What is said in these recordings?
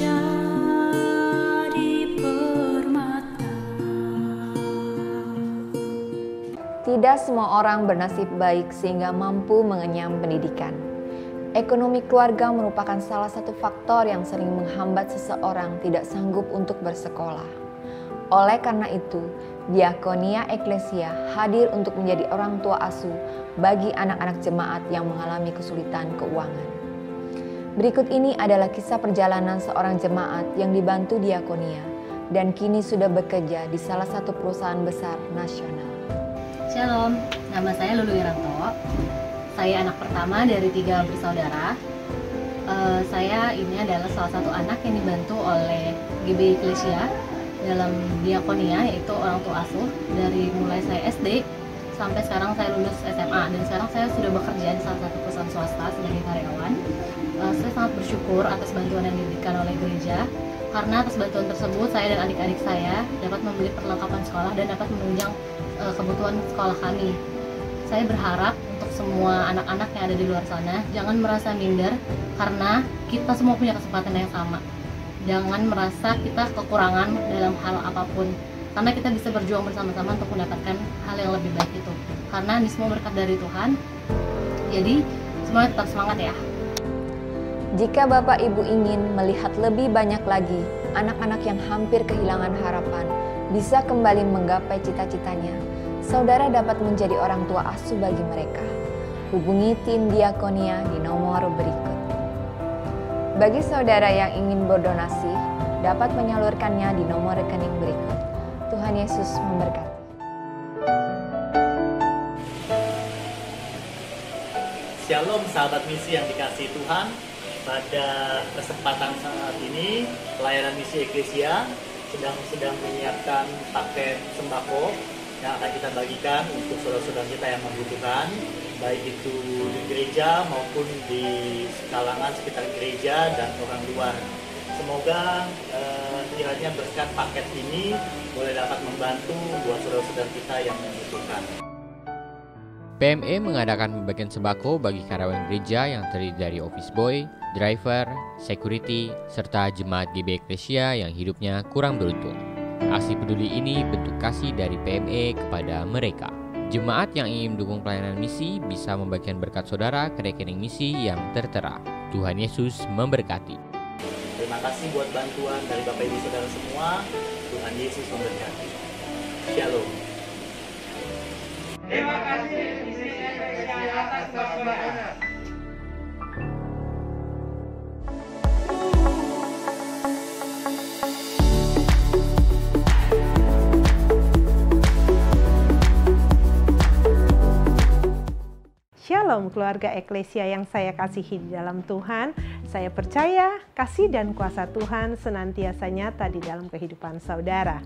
menjadi permata. Tidak semua orang bernasib baik sehingga mampu mengenyam pendidikan. Ekonomi keluarga merupakan salah satu faktor yang sering menghambat seseorang tidak sanggup untuk bersekolah. Oleh karena itu, Diakonia Eklesia hadir untuk menjadi orang tua asuh bagi anak-anak jemaat yang mengalami kesulitan keuangan. Berikut ini adalah kisah perjalanan seorang jemaat yang dibantu Diakonia dan kini sudah bekerja di salah satu perusahaan besar nasional. Shalom, nama saya Lulu Wiranto. Saya anak pertama dari 3 bersaudara. Saya ini adalah salah satu anak yang dibantu oleh GBI Eklesia dalam Diakonia, yaitu orang tua asuh. Dari mulai saya SD sampai sekarang saya lulus SMA, dan sekarang saya sudah bekerja di salah satu perusahaan swasta sebagai karyawan. Saya sangat bersyukur atas bantuan yang diberikan oleh gereja, karena atas bantuan tersebut saya dan adik-adik saya dapat membeli perlengkapan sekolah dan dapat menunjang kebutuhan sekolah kami. Saya berharap untuk semua anak-anak yang ada di luar sana jangan merasa minder, karena kita semua punya kesempatan yang sama. Jangan merasa kita kekurangan dalam hal apapun, karena kita bisa berjuang bersama-sama untuk mendapatkan hal yang lebih baik itu. Karena ini semua berkat dari Tuhan. Jadi semuanya tetap semangat ya. Jika Bapak Ibu ingin melihat lebih banyak lagi anak-anak yang hampir kehilangan harapan bisa kembali menggapai cita-citanya, saudara dapat menjadi orang tua asuh bagi mereka. Hubungi tim Diakonia di nomor berikut. Bagi saudara yang ingin berdonasi, dapat menyalurkannya di nomor rekening berikut. Tuhan Yesus memberkati. Shalom sahabat misi yang dikasihi Tuhan. Pada kesempatan saat ini, pelayanan misi Eklesia sedang menyiapkan paket sembako yang akan kita bagikan untuk saudara-saudara kita yang membutuhkan, baik itu di gereja maupun di kalangan sekitar gereja dan orang luar. Semoga kiranya berkat paket ini boleh dapat membantu buat saudara-saudara kita yang membutuhkan. PME mengadakan pembagian sembako bagi karyawan gereja yang terdiri dari office boy, driver, security, serta jemaat GBI Eklesia yang hidupnya kurang beruntung. Aksi peduli ini bentuk kasih dari PME kepada mereka. Jemaat yang ingin mendukung pelayanan misi bisa membagikan berkat saudara ke rekening misi yang tertera. Tuhan Yesus memberkati. Terima kasih buat bantuan dari Bapak Ibu Saudara semua. Tuhan Yesus memberkati. Shalom. Terima kasih misi Eklesia atas persembahannya. Shalom keluarga Eklesia yang saya kasihi di dalam Tuhan. Saya percaya kasih dan kuasa Tuhan senantiasa nyata di dalam kehidupan saudara.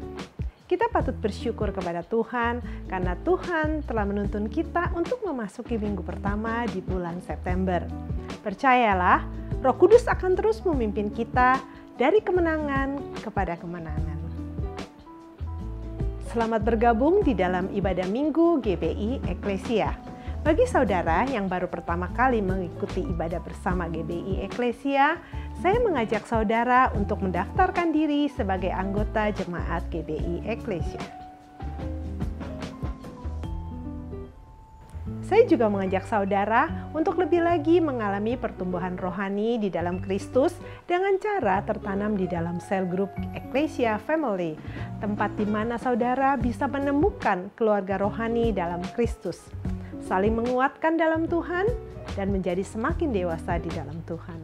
Kita patut bersyukur kepada Tuhan karena Tuhan telah menuntun kita untuk memasuki minggu pertama di bulan September. Percayalah, Roh Kudus akan terus memimpin kita dari kemenangan kepada kemenangan. Selamat bergabung di dalam ibadah Minggu GBI Eklesia. Bagi saudara yang baru pertama kali mengikuti ibadah bersama GBI Eklesia, saya mengajak saudara untuk mendaftarkan diri sebagai anggota jemaat GBI Eklesia. Saya juga mengajak saudara untuk lebih lagi mengalami pertumbuhan rohani di dalam Kristus dengan cara tertanam di dalam sel grup Eklesia Family, tempat di mana saudara bisa menemukan keluarga rohani dalam Kristus, saling menguatkan dalam Tuhan, dan menjadi semakin dewasa di dalam Tuhan.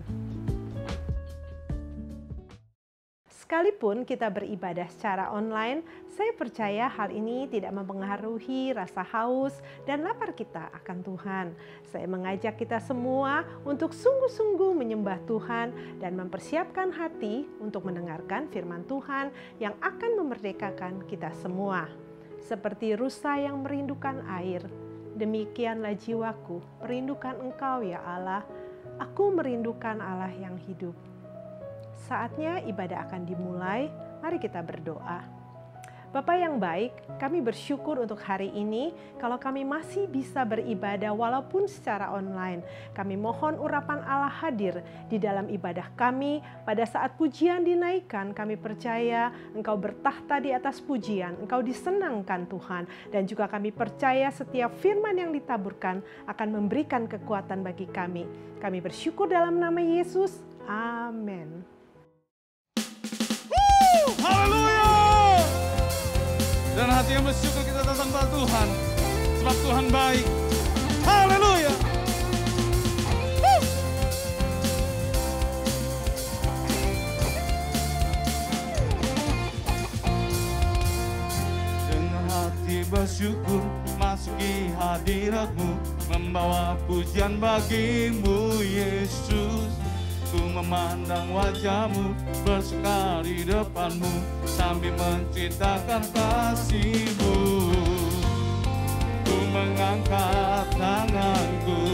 Sekalipun kita beribadah secara online, saya percaya hal ini tidak mempengaruhi rasa haus dan lapar kita akan Tuhan. Saya mengajak kita semua untuk sungguh-sungguh menyembah Tuhan dan mempersiapkan hati untuk mendengarkan firman Tuhan yang akan memerdekakan kita semua. Seperti rusa yang merindukan air, demikianlah jiwaku merindukan Engkau ya Allah. Aku merindukan Allah yang hidup. Saatnya ibadah akan dimulai, mari kita berdoa. Bapa yang baik, kami bersyukur untuk hari ini kalau kami masih bisa beribadah walaupun secara online. Kami mohon urapan Allah hadir di dalam ibadah kami. Pada saat pujian dinaikkan, kami percaya Engkau bertahta di atas pujian, Engkau disenangkan Tuhan. Dan juga kami percaya setiap firman yang ditaburkan akan memberikan kekuatan bagi kami. Kami bersyukur dalam nama Yesus. Amin. Haleluya! Dan hati yang bersyukur kita datang kepada Tuhan, sebab Tuhan baik. Haleluya! Dengan hati bersyukur masuki hadirat-Mu, membawa pujian bagi-Mu Yesus. Ku memandang wajah-Mu, bersuka di depan-Mu, sambil menceritakan kasih-Mu. Ku mengangkat tanganku,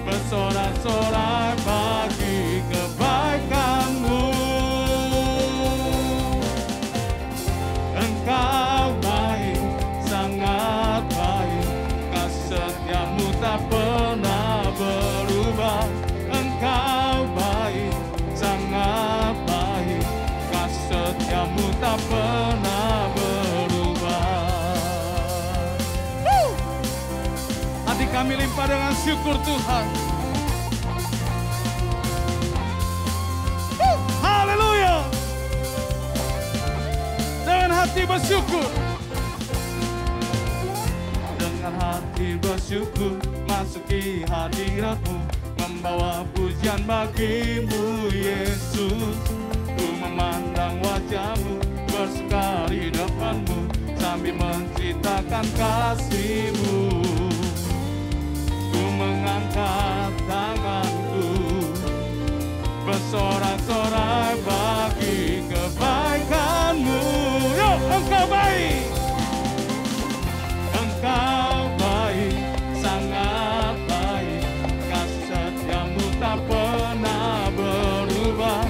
bersorak-sorai bagi kebaikan-Mu. Engkau baik, sangat baik, kasih setia-Mu tak pernah berubah. Engkau baik, sangat baik, kasih setia-Mu tak pernah berubah. Hati kami limpah dengan syukur Tuhan. Haleluya! Dengan hati bersyukur, dengan hati bersyukur masuki hadirat-Mu, membawa pujian bagi-Mu Yesus. Ku memandang wajah-Mu, bersuka di depan-Mu, sambil menceritakan kasih-Mu. Ku mengangkat tanganku, bersorak-sorai bagi kebaikan-Mu. Yo, Engkau baik, Engkau baik, sangat baik, kasih setia-Mu tak pernah berubah.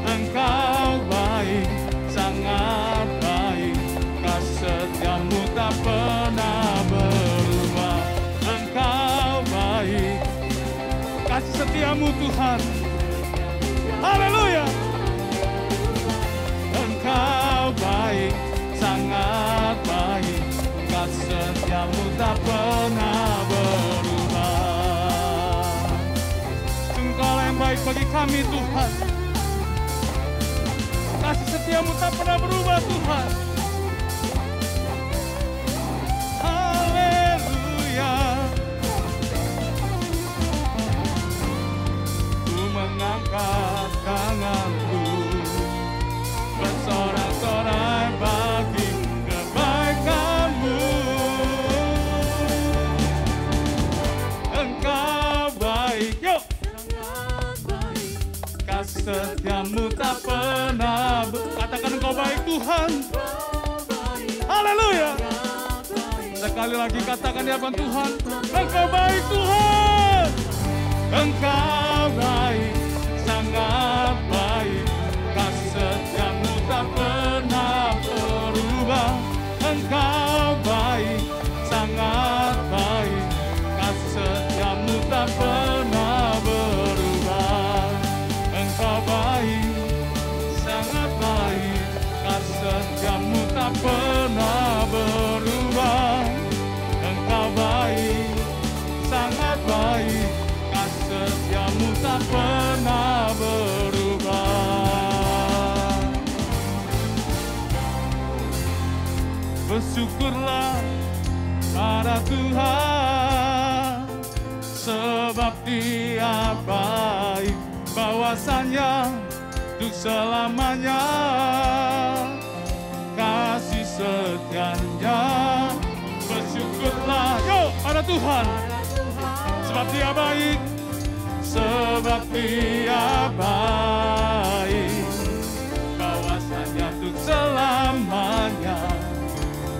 Engkau baik, sangat baik, kasih setia-Mu tak pernah berubah. Engkau baik, kasih setia-Mu Tuhan. Haleluya! Engkau baik, sangat baik, kasih setia-Mu tak pernah berubah. Engkau yang baik bagi kami Tuhan, kasih setia-Mu tak pernah berubah Tuhan. Haleluya! Ku mengangkat tanganku, bersorak-sorai bagi kebaikan-Mu. Engkau baik, yuk! Kasih setia-Mu tak pernah katakan Engkau baik Tuhan. Haleluya! Sekali lagi katakan di hadapan Tuhan, Engkau baik Tuhan. Engkau baik, sangat baik, kasih setia-Mu tak pernah berubah. Engkau baik, sangat baik, kasih setia-Mu tak pernah berubah. Engkau baik, sangat baik, kasih setia-Mu tak pernah berubah. Engkau baik, sangat baik, kasih setia-Mu tak pernah berubah. Bersyukurlah pada Tuhan, sebab Dia baik, bahwasanya untuk selamanya kasih setianya. Bersyukurlah yuk pada Tuhan, sebab Dia baik, sebab Dia baik, bahwasanya untuk selamanya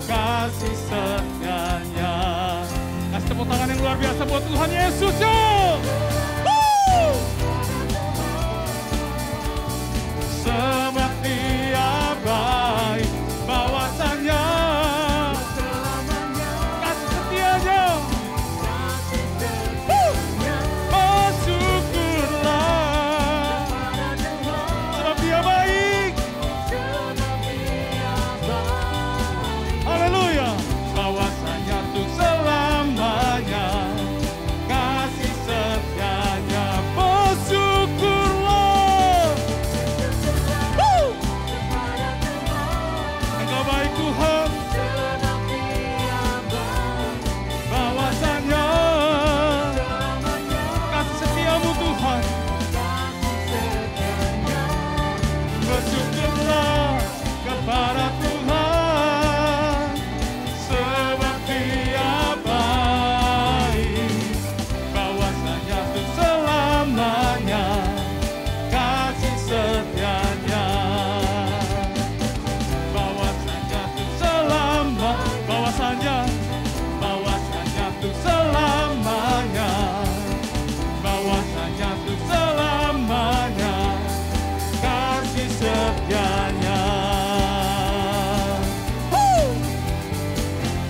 kasih setianya. Kasih tepuk tangan yang luar biasa buat Tuhan Yesus yuk. Sebab Dia baik, bahwa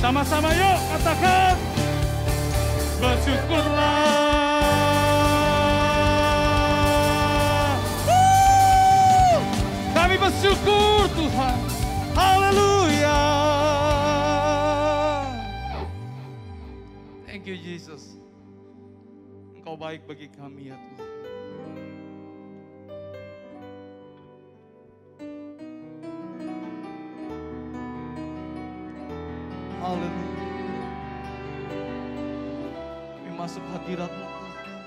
Sama-sama yuk katakan, bersyukurlah. Kami bersyukur Tuhan. Haleluya. Thank you Jesus. Engkau baik bagi kami ya Tuhan. Haleluya. Kami masuk hadirat-Mu Tuhan.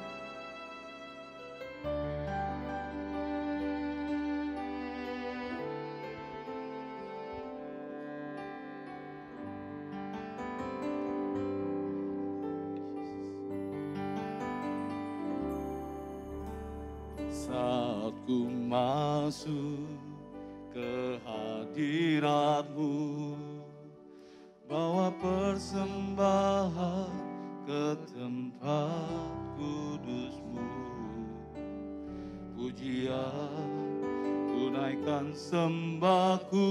Saat ku masuk ke hadirat-Mu, bawa persembahan ke tempat kudus-Mu. Pujian ku naikkan, sembah ku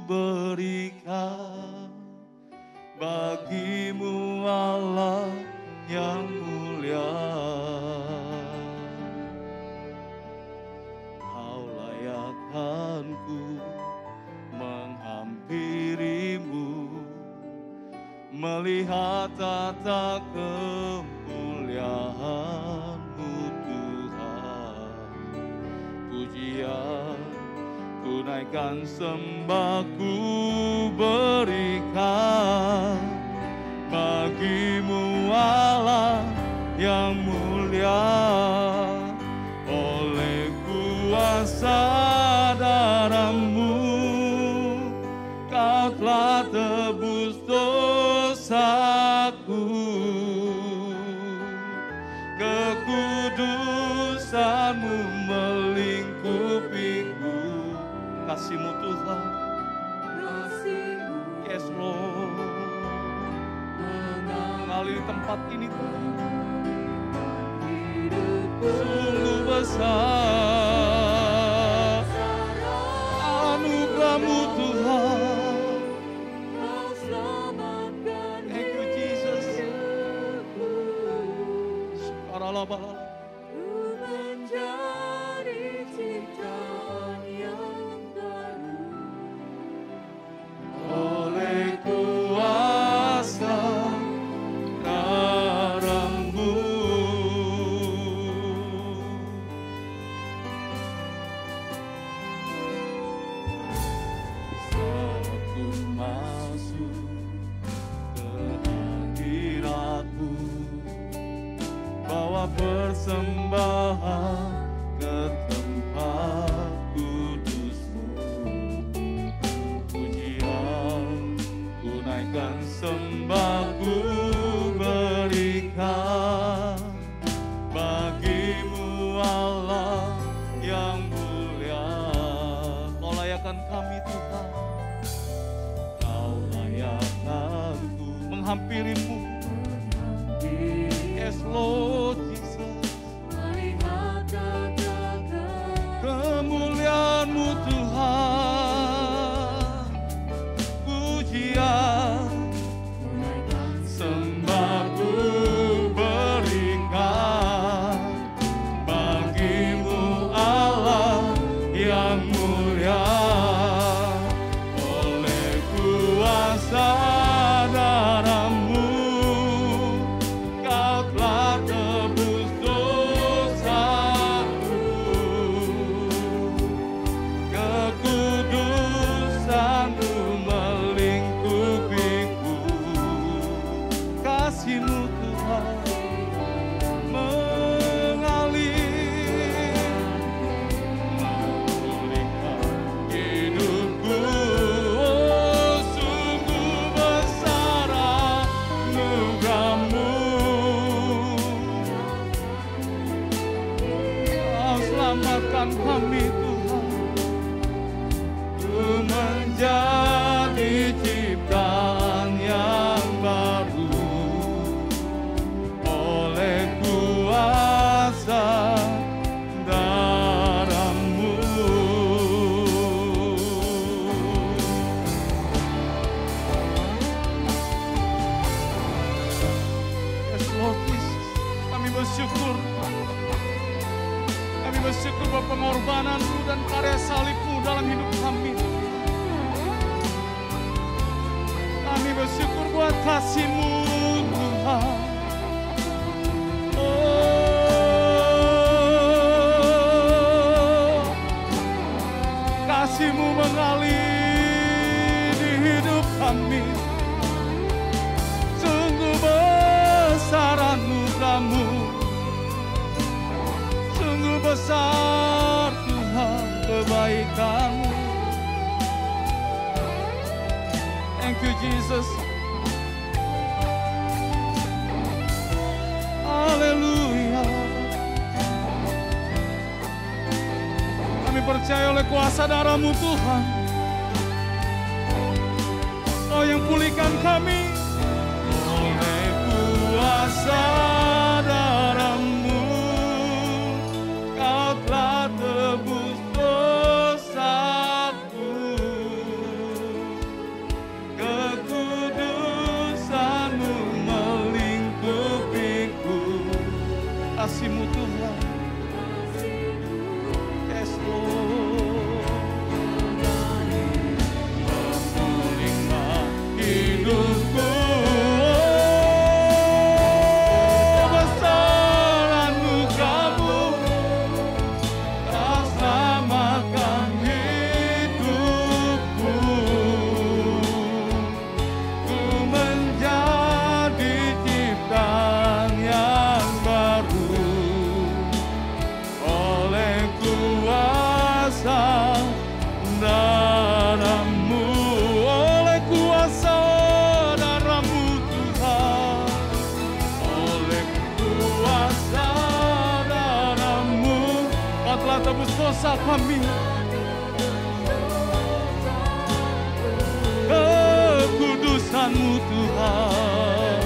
berikan bagi-Mu Allah yang mulia. Kau layakkan ku menghampiri-Mu, melihat tata kemuliaan-Mu Tuhan. Pujian ku naikkan, sembah ku berikan bagi-Mu Allah yang mulia. Oleh kuasa darah-Mu Kau telah tebus dosaku. Kekudusan-Mu melingkupiku. Kasih-Mu Tuhan, yes Lord, mengalir tempat ini Tuhan. Sungguh besar anugerah-Mu Tuhan. Thank you Jesus. Syukur-Allah. Oleh kuasa darah-Mu, saat ku masuk ke hadirat-Mu, bawa persembahan ke tempat kudus-Mu. Naikkan, sembah ku berikan bagi-Mu Allah yang mulia. Kau layakkan kami Tuhan, Kau layakkan ku menghampiri-Mu. Yes Lord Jesus, kemuliaan-Mu Tuhan. Pujian sembah ku berikan bagi-Mu Allah yang mulia. Oleh kuasa darah-Mu Kau telah tebus dosaku. Kekudusan-Mu melingkupiku. Kasih-Mu Tuhan mengalir, memulihkan hidupku. Oh, sungguh dan karya salib-Mu dalam hidup kami. Kami bersyukur buat kasih-Mu Tuhan. Oh, kasih-Mu mengalir di hidup kami. Sungguh besar anugerah-Mu, sungguh besar Tuhan kebaikan-Mu. Thank you Jesus. Haleluya. Kami percaya oleh kuasa darah-Mu Tuhan, Kau yang pulihkan kami. Oleh kuasa darah-Mu Kau telah tebus dosaku. Kekudusan-Mu melingkupiku. Kasih-Mu Tuhan. Yes Lord. Memulihkan hidupku. Besar anugerah-Mu, Kau selamatkan hidupku. Ku menjadi ciptaan yang baru oleh kuasa darah-Mu, oleh kuasa darah-Mu Tuhan, oleh kuasa darah-Mu Kau telah tebus dosa kami. Kekudusan-Mu Tuhan.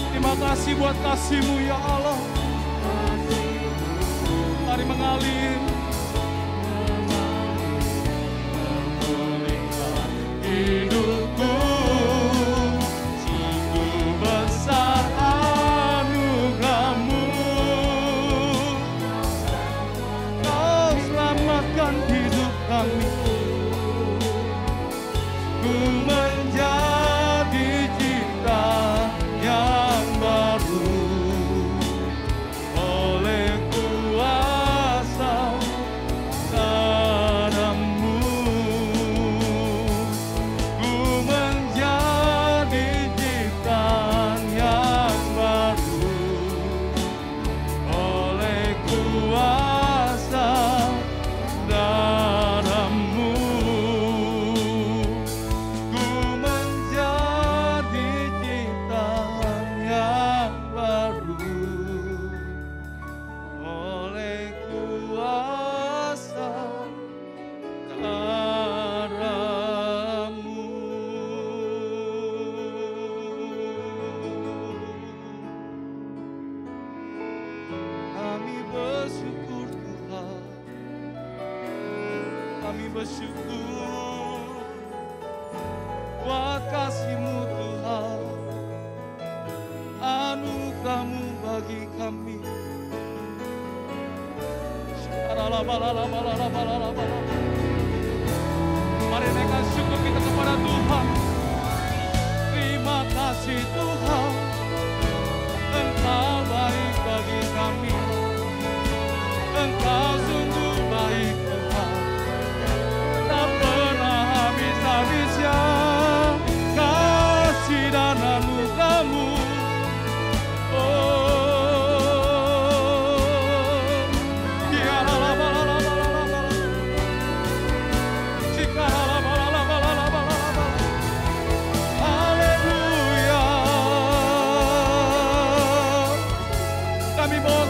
Terima kasih buat kasih-Mu ya Allah. Mari mengalir. Memulihkan hidupku. Sungguh besar anugerah-Mu. Kau selamatkan hidup kami. Ku menjadi ciptaan yang baru oleh kuasa darah-Mu. Ku menjadi ciptaan yang baru oleh kuasa darah-Mu. Ku menjadi ciptaan yang baru oleh kuasa darah-Mu. Kami bersyukur Tuhan, kami bersyukur buat kasih-Mu Tuhan, anugerah-Mu bagi kami. Mari naikkan syukur kita kepada Tuhan. Terima kasih Tuhan, Engkau baik bagi kami. Engkau sungguh baik Tuhan, tak pernah habis-habisnya kasih dan anugerah-Mu. Haleluya. Kami mohon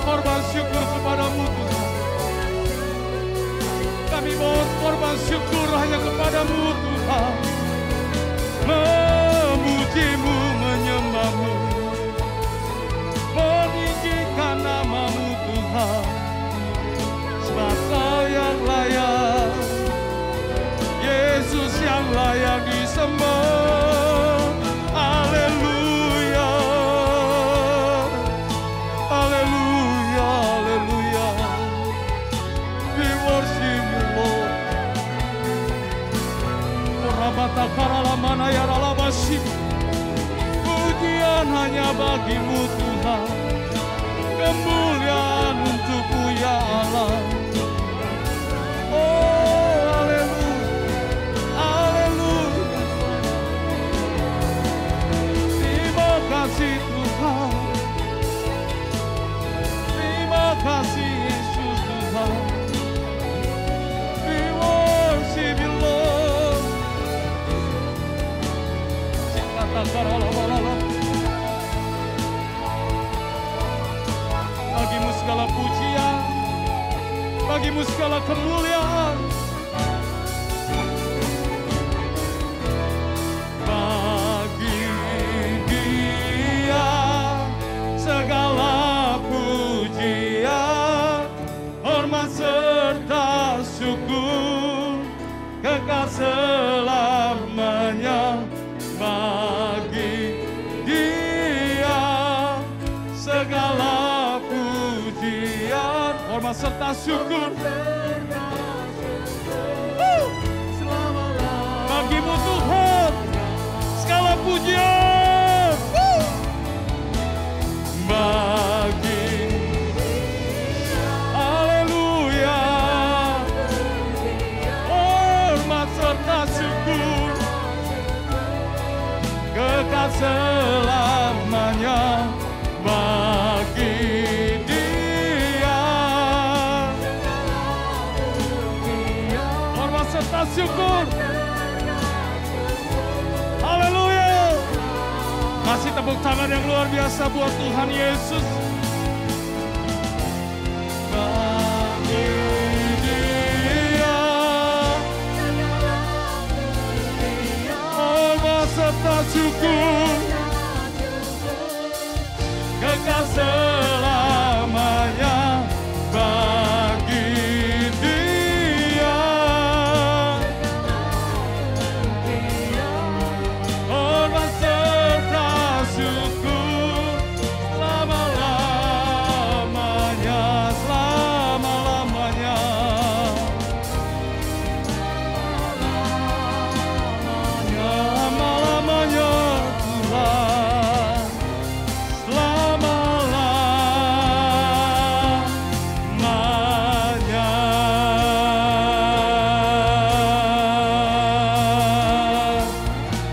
hanya bagimu Tuhan. Kemuliaan untukmu ya Allah. Oh haleluya, haleluya. Terima kasih Tuhan. Terima kasih Yesus Tuhan. We worship you Lord. Bagimu segala pujian, bagimu segala kemuliaan. Bagi Dia segala pujian, hormat serta syukur, kekal selamanya. Bagi Dia segala pujian, hormat serta syukur. Bagimu Tuhan segala pujian. Bagi haleluya, hormat serta syukur, kekal selamanya. Bagi Dia hormat serta syukur. Haleluya. Kasih tepuk tangan yang luar biasa buat Tuhan Yesus. Bagi Dia hormat serta syukur, kekal selamanya. Bagi Dia hormat serta syukur, selama-lamanya, selama-lamanya. Selama-lamanya Tuhan, selama-lamanya.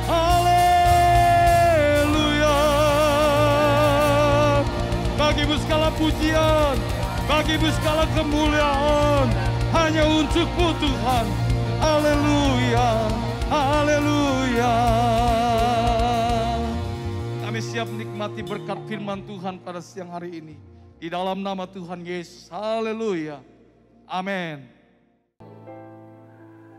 Haleluya. Bagimu segala pujian, bagimu segala kemuliaan, hanya untukmu Tuhan. Haleluya, haleluya. Kami siap menikmati berkat firman Tuhan pada siang hari ini. Di dalam nama Tuhan Yesus, haleluya, amin.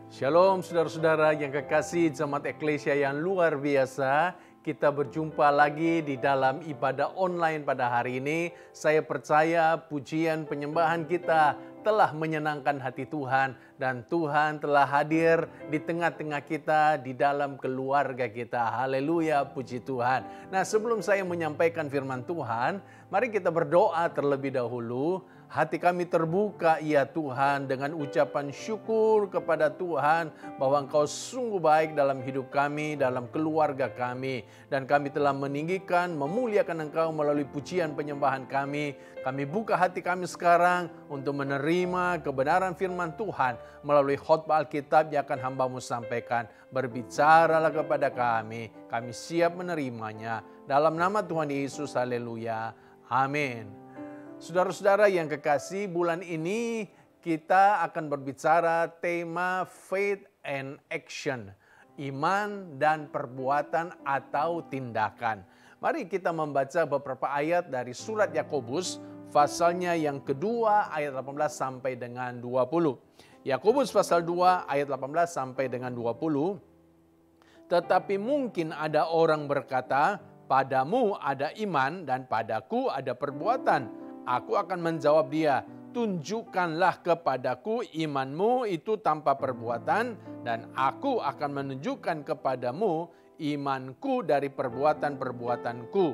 Shalom saudara-saudara yang kekasih jemaat Eklesia yang luar biasa. Kita berjumpa lagi di dalam ibadah online pada hari ini. Saya percaya pujian penyembahan kita telah menyenangkan hati Tuhan. Dan Tuhan telah hadir di tengah-tengah kita, di dalam keluarga kita. Haleluya, puji Tuhan. Nah, sebelum saya menyampaikan firman Tuhan, mari kita berdoa terlebih dahulu. Hati kami terbuka ya Tuhan dengan ucapan syukur kepada Tuhan bahwa Engkau sungguh baik dalam hidup kami, dalam keluarga kami. Dan kami telah meninggikan, memuliakan Engkau melalui pujian penyembahan kami. Kami buka hati kami sekarang untuk menerima kebenaran firman Tuhan melalui khotbah Alkitab yang akan hamba-Mu sampaikan. Berbicaralah kepada kami siap menerimanya. Dalam nama Tuhan Yesus, haleluya, amin. Saudara-saudara yang kekasih, bulan ini kita akan berbicara tema faith and action. Iman dan perbuatan atau tindakan. Mari kita membaca beberapa ayat dari surat Yakobus, pasalnya yang kedua ayat 18 sampai dengan 20. Yakobus pasal 2 ayat 18 sampai dengan 20. Tetapi mungkin ada orang berkata, padamu ada iman dan padaku ada perbuatan. Aku akan menjawab dia, tunjukkanlah kepadaku imanmu itu tanpa perbuatan, dan aku akan menunjukkan kepadamu imanku dari perbuatan-perbuatanku.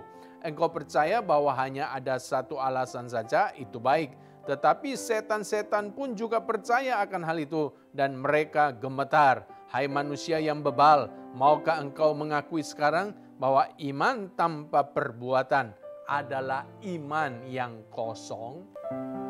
Engkau percaya bahwa hanya ada satu alasan saja, itu baik. Tetapi setan-setan pun juga percaya akan hal itu, dan mereka gemetar. Hai manusia yang bebal, maukah engkau mengakui sekarang bahwa iman tanpa perbuatan adalah iman yang kosong.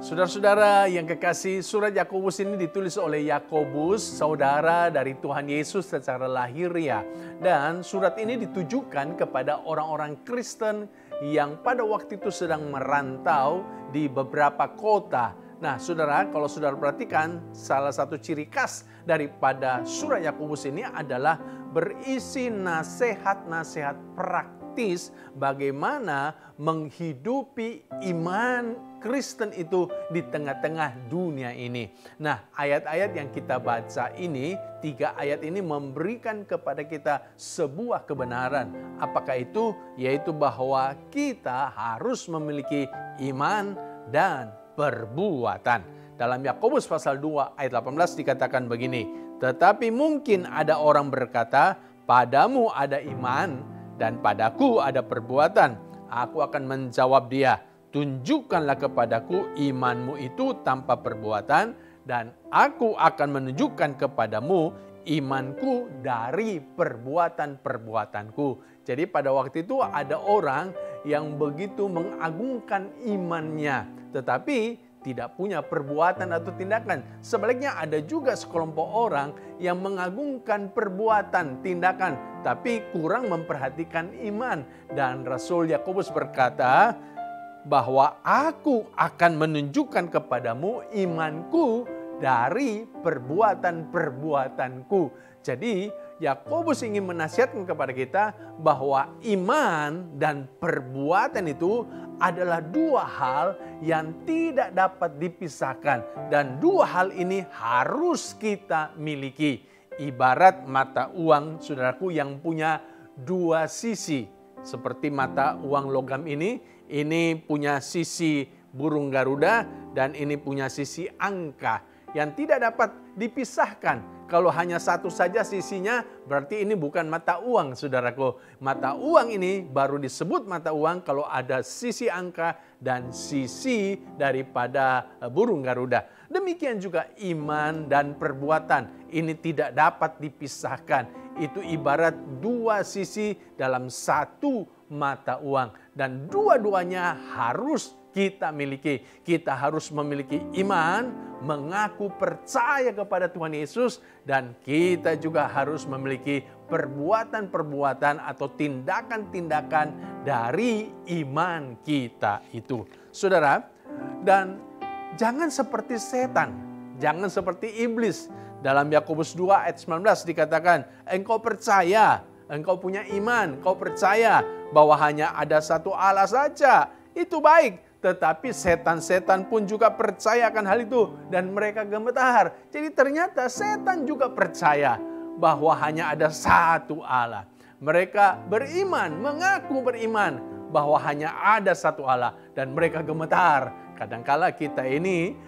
Saudara-saudara yang kekasih, surat Yakobus ini ditulis oleh Yakobus, saudara dari Tuhan Yesus secara lahiriah. Dan surat ini ditujukan kepada orang-orang Kristen yang pada waktu itu sedang merantau di beberapa kota. Nah, saudara, kalau saudara perhatikan, salah satu ciri khas daripada surat Yakobus ini adalah berisi nasihat-nasihat praktis bagaimana menghidupi iman Kristen itu di tengah-tengah dunia ini. Nah, ayat-ayat yang kita baca ini, 3 ayat ini memberikan kepada kita sebuah kebenaran. Apakah itu? Yaitu bahwa kita harus memiliki iman dan perbuatan. Dalam Yakobus pasal 2 ayat 18 dikatakan begini, tetapi mungkin ada orang berkata, padamu ada iman dan padaku ada perbuatan. Aku akan menjawab dia, tunjukkanlah kepadaku imanmu itu tanpa perbuatan, dan aku akan menunjukkan kepadamu imanku dari perbuatan-perbuatanku. Jadi pada waktu itu ada orang yang begitu mengagungkan imannya, tetapi tidak punya perbuatan atau tindakan. Sebaliknya ada juga sekelompok orang yang mengagungkan perbuatan, tindakan, tapi kurang memperhatikan iman. Dan Rasul Yakobus berkata bahwa aku akan menunjukkan kepadamu imanku dari perbuatan-perbuatanku. Jadi Yakobus ingin menasihatkan kepada kita bahwa iman dan perbuatan itu adalah 2 hal yang tidak dapat dipisahkan. Dan 2 hal ini harus kita miliki. Ibarat mata uang, saudaraku, yang punya 2 sisi. Seperti mata uang logam ini punya sisi burung Garuda dan ini punya sisi angka yang tidak dapat dipisahkan. Kalau hanya satu saja sisinya, berarti ini bukan mata uang, saudaraku. Mata uang ini baru disebut mata uang kalau ada sisi angka dan sisi daripada burung Garuda. Demikian juga iman dan perbuatan. Ini tidak dapat dipisahkan. Itu ibarat 2 sisi dalam satu mata uang. Dan dua-duanya harus kita miliki. Kita harus memiliki iman, mengaku percaya kepada Tuhan Yesus, dan kita juga harus memiliki perbuatan-perbuatan atau tindakan-tindakan dari iman kita itu. Saudara, dan jangan seperti setan, jangan seperti iblis. Dalam Yakobus 2 ayat 19 dikatakan, engkau percaya, engkau punya iman, engkau percaya bahwa hanya ada satu Allah saja. Itu baik. Tetapi setan-setan pun juga percaya akan hal itu dan mereka gemetar. Jadi ternyata setan juga percaya bahwa hanya ada satu Allah. Mereka beriman, mengaku beriman bahwa hanya ada satu Allah dan mereka gemetar. Kadangkala kita ini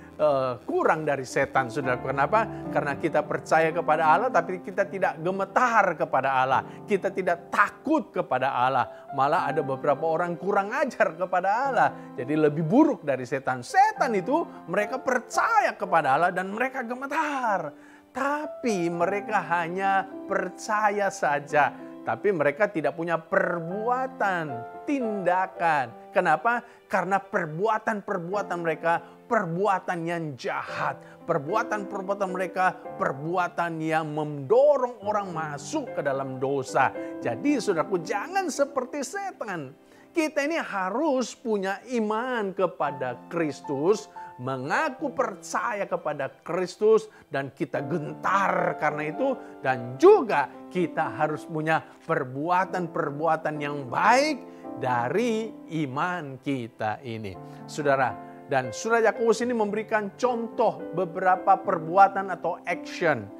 kurang dari setan, saudara. Kenapa? Karena kita percaya kepada Allah tapi kita tidak gemetar kepada Allah. Kita tidak takut kepada Allah. Malah ada beberapa orang kurang ajar kepada Allah. Jadi lebih buruk dari setan. Setan itu mereka percaya kepada Allah dan mereka gemetar. Tapi mereka hanya percaya saja. Tapi mereka tidak punya perbuatan, tindakan. Kenapa? Karena perbuatan-perbuatan mereka perbuatan yang jahat. Perbuatan-perbuatan mereka perbuatan yang mendorong orang masuk ke dalam dosa. Jadi saudaraku, jangan seperti setan. Kita ini harus punya iman kepada Kristus, mengaku percaya kepada Kristus, dan kita gentar karena itu. Dan juga kita harus punya perbuatan-perbuatan yang baik dari iman kita ini. Saudara, dan surat Yakobus ini memberikan contoh beberapa perbuatan atau action.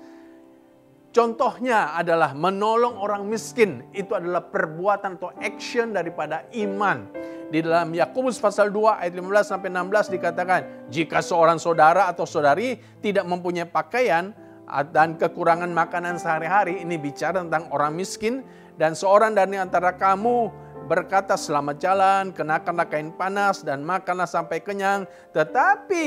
Contohnya adalah menolong orang miskin. Itu adalah perbuatan atau action daripada iman. Di dalam Yakobus pasal 2 ayat 15 sampai 16 dikatakan, jika seorang saudara atau saudari tidak mempunyai pakaian dan kekurangan makanan sehari-hari, ini bicara tentang orang miskin, dan seorang dari antara kamu berkata, selamat jalan, kenakanlah kain panas dan makanlah sampai kenyang, tetapi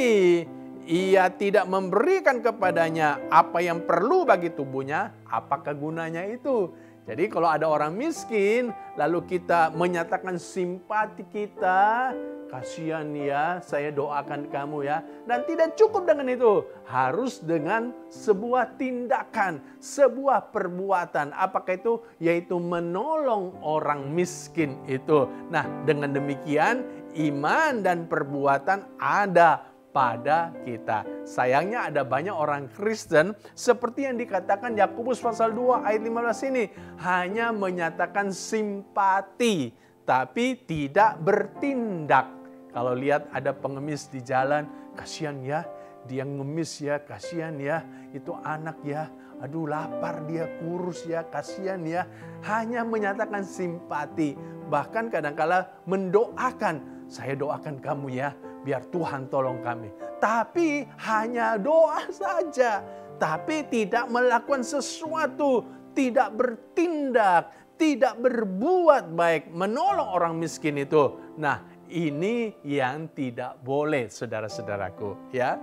ia tidak memberikan kepadanya apa yang perlu bagi tubuhnya, apakah gunanya itu? Jadi kalau ada orang miskin, lalu kita menyatakan simpati kita, kasihan ya, saya doakan kamu ya. Dan tidak cukup dengan itu, harus dengan sebuah tindakan, sebuah perbuatan. Apakah itu? Yaitu menolong orang miskin itu. Nah, dengan demikian iman dan perbuatan ada pada kita. Sayangnya ada banyak orang Kristen seperti yang dikatakan Yakobus pasal 2 ayat 15 ini, hanya menyatakan simpati tapi tidak bertindak. Kalau lihat ada pengemis di jalan, kasihan ya, dia ngemis ya, kasihan ya, itu anak ya, aduh lapar dia, kurus ya, kasihan ya. Hanya menyatakan simpati, bahkan kadang-kala mendoakan, saya doakan kamu ya, biar Tuhan tolong kami. Tapi hanya doa saja, tapi tidak melakukan sesuatu, tidak bertindak, tidak berbuat baik, menolong orang miskin itu. Nah, ini yang tidak boleh, saudara-saudaraku, ya.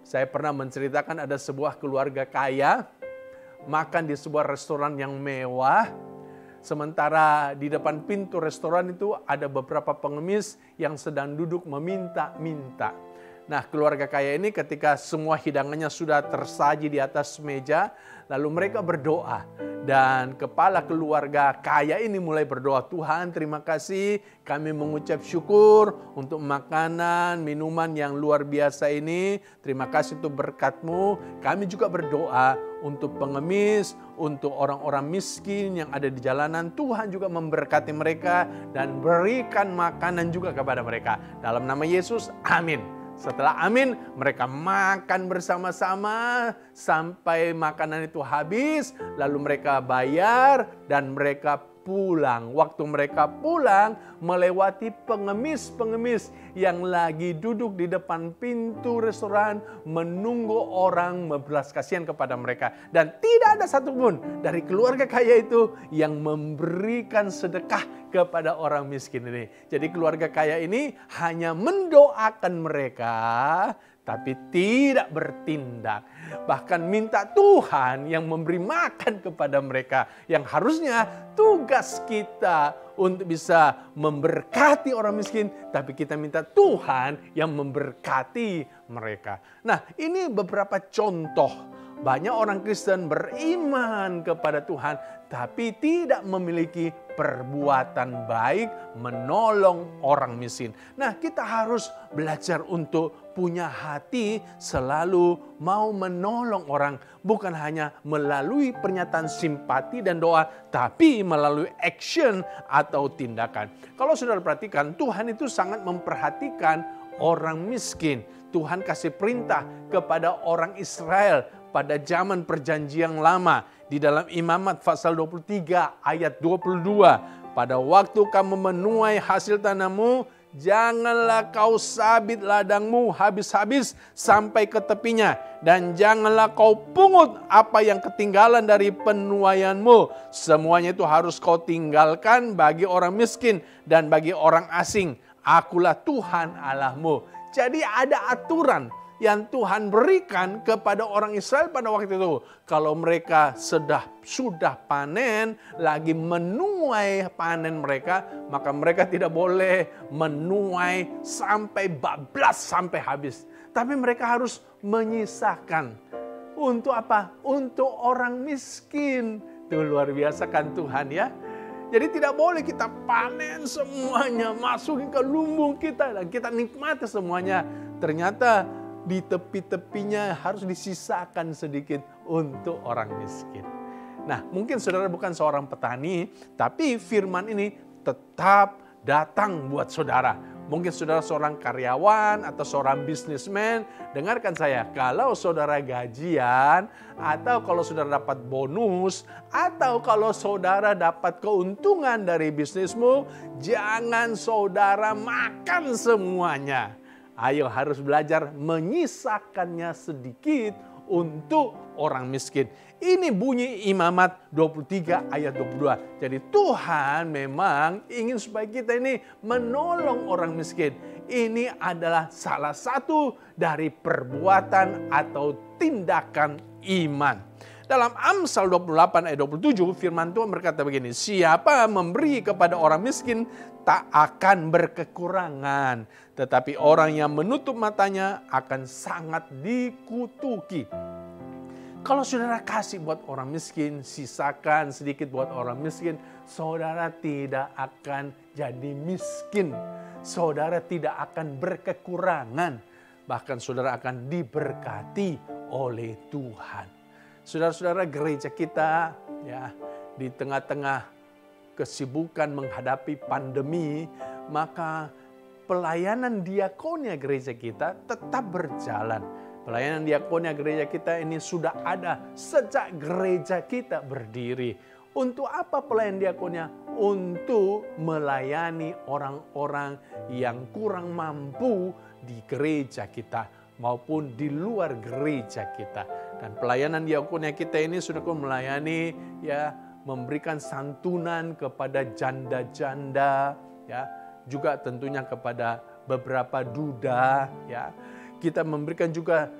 Saya pernah menceritakan ada sebuah keluarga kaya makan di sebuah restoran yang mewah. Sementara di depan pintu restoran itu ada beberapa pengemis yang sedang duduk meminta-minta. Nah, keluarga kaya ini ketika semua hidangannya sudah tersaji di atas meja, lalu mereka berdoa. Dan kepala keluarga kaya ini mulai berdoa, Tuhan terima kasih, kami mengucap syukur untuk makanan, minuman yang luar biasa ini. Terima kasih untuk berkat-Mu. Kami juga berdoa untuk pengemis, untuk orang-orang miskin yang ada di jalanan. Tuhan juga memberkati mereka dan berikan makanan juga kepada mereka. Dalam nama Yesus, amin. Setelah amin, mereka makan bersama-sama sampai makanan itu habis. Lalu mereka bayar dan mereka pulang. Waktu mereka pulang, melewati pengemis-pengemis yang lagi duduk di depan pintu restoran menunggu orang membelas kasihan kepada mereka. Dan tidak ada satupun dari keluarga kaya itu yang memberikan sedekah kepada orang miskin ini. Jadi keluarga kaya ini hanya mendoakan mereka, tapi tidak bertindak. Bahkan minta Tuhan yang memberi makan kepada mereka. Yang harusnya tugas kita untuk bisa memberkati orang miskin, tapi kita minta Tuhan yang memberkati mereka. Nah, ini beberapa contoh. Banyak orang Kristen beriman kepada Tuhan, tapi tidak memiliki perbuatan baik menolong orang miskin. Nah, kita harus belajar untuk punya hati selalu mau menolong orang. Bukan hanya melalui pernyataan simpati dan doa, tapi melalui action atau tindakan. Kalau saudara perhatikan, Tuhan itu sangat memperhatikan orang miskin. Tuhan kasih perintah kepada orang Israel pada zaman perjanjian lama. Di dalam Imamat pasal 23 ayat 22. Pada waktu kamu menuai hasil tanahmu, janganlah kau sabit ladangmu habis-habis sampai ke tepinya. Dan janganlah kau pungut apa yang ketinggalan dari penuaianmu. Semuanya itu harus kau tinggalkan bagi orang miskin dan bagi orang asing. Akulah Tuhan Allahmu. Jadi ada aturan yang Tuhan berikan kepada orang Israel pada waktu itu. Kalau mereka sudah panen, lagi menuai panen mereka, maka mereka tidak boleh menuai sampai bablas, sampai habis. Tapi mereka harus menyisakan. Untuk apa? Untuk orang miskin. Itu luar biasa kan Tuhan ya. Jadi tidak boleh kita panen semuanya, masukin ke lumbung kita dan kita nikmati semuanya. Ternyata di tepi-tepinya harus disisakan sedikit untuk orang miskin. Nah, mungkin saudara bukan seorang petani, tapi firman ini tetap datang buat saudara. Mungkin saudara seorang karyawan atau seorang bisnismen, dengarkan saya, kalau saudara gajian, atau kalau saudara dapat bonus, atau kalau saudara dapat keuntungan dari bisnismu, jangan saudara makan semuanya. Ayo harus belajar menyisakannya sedikit untuk orang miskin. Ini bunyi Imamat 23 ayat 22. Jadi Tuhan memang ingin supaya kita ini menolong orang miskin. Ini adalah salah satu dari perbuatan atau tindakan iman. Dalam Amsal 28 ayat 27 firman Tuhan berkata begini, siapa memberi kepada orang miskin tak akan berkekurangan, tetapi orang yang menutup matanya akan sangat dikutuki. Kalau saudara kasih buat orang miskin, sisakan sedikit buat orang miskin, saudara tidak akan jadi miskin. Saudara tidak akan berkekurangan, bahkan saudara akan diberkati oleh Tuhan. Saudara-saudara, gereja kita ya di tengah-tengah kesibukan menghadapi pandemi, maka pelayanan diakonia gereja kita tetap berjalan. Pelayanan diakonia gereja kita ini sudah ada sejak gereja kita berdiri. Untuk apa pelayanan diakonia? Untuk melayani orang-orang yang kurang mampu di gereja kita maupun di luar gereja kita. Dan pelayanan diakonia kita ini sudah melayani ya, memberikan santunan kepada janda-janda ya, juga tentunya kepada beberapa duda ya. Kita memberikan juga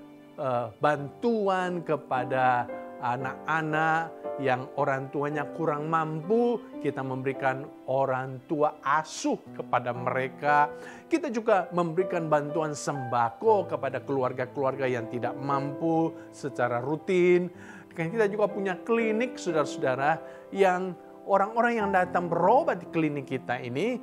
bantuan kepada anak-anak yang orang tuanya kurang mampu, kita memberikan orang tua asuh kepada mereka. Kita juga memberikan bantuan sembako kepada keluarga-keluarga yang tidak mampu secara rutin. Dan kita juga punya klinik, saudara-saudara, yang orang-orang yang datang berobat di klinik kita ini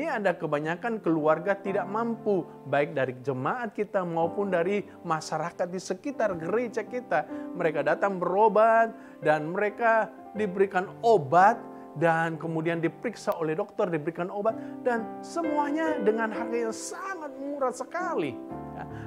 ada kebanyakan keluarga tidak mampu, baik dari jemaat kita maupun dari masyarakat di sekitar gereja kita. Mereka datang berobat dan mereka diberikan obat dan kemudian diperiksa oleh dokter, diberikan obat dan semuanya dengan harga yang sangat murah sekali.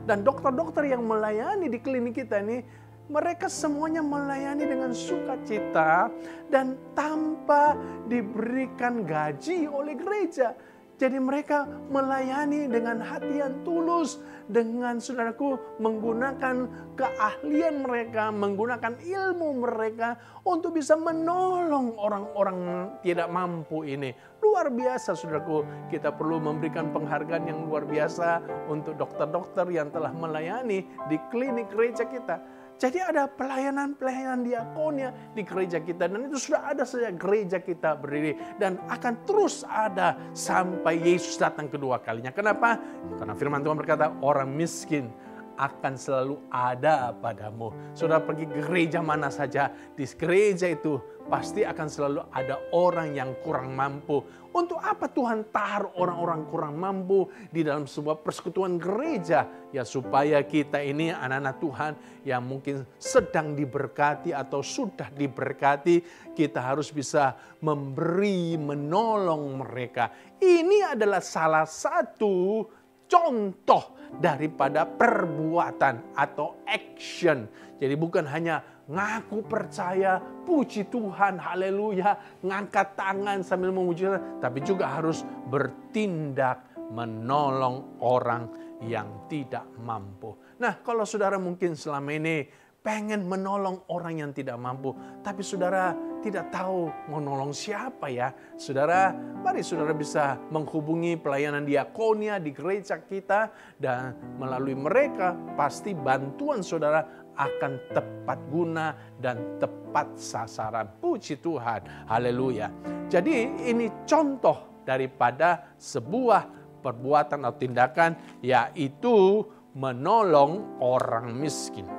Dan dokter-dokter yang melayani di klinik kita ini, mereka semuanya melayani dengan sukacita dan tanpa diberikan gaji oleh gereja. Jadi mereka melayani dengan hati yang tulus, dengan saudaraku menggunakan keahlian mereka, menggunakan ilmu mereka untuk bisa menolong orang-orang tidak mampu ini. Luar biasa saudaraku, kita perlu memberikan penghargaan yang luar biasa untuk dokter-dokter yang telah melayani di klinik gereja kita. Jadi ada pelayanan-pelayanan diakonia di gereja kita dan itu sudah ada sejak gereja kita berdiri dan akan terus ada sampai Yesus datang kedua kalinya. Kenapa? Karena firman Tuhan berkata orang miskin akan selalu ada padamu. Saudara pergi ke gereja mana saja, di gereja itu pasti akan selalu ada orang yang kurang mampu. Untuk apa Tuhan taruh orang-orang kurang mampu di dalam sebuah persekutuan gereja? Ya supaya kita ini anak-anak Tuhan yang mungkin sedang diberkati atau sudah diberkati, kita harus bisa memberi, menolong mereka. Ini adalah salah satu contoh daripada perbuatan atau action. Jadi bukan hanya ngaku percaya, puji Tuhan, haleluya, ngangkat tangan sambil memuji Tuhan, tapi juga harus bertindak menolong orang yang tidak mampu. Nah, kalau saudara mungkin selama ini pengen menolong orang yang tidak mampu, tapi saudara tidak tahu menolong siapa ya. Saudara, mari saudara bisa menghubungi pelayanan diakonia di gereja kita dan melalui mereka pasti bantuan saudara akan tepat guna dan tepat sasaran. Puji Tuhan, haleluya. Jadi ini contoh daripada sebuah perbuatan atau tindakan yaitu menolong orang miskin.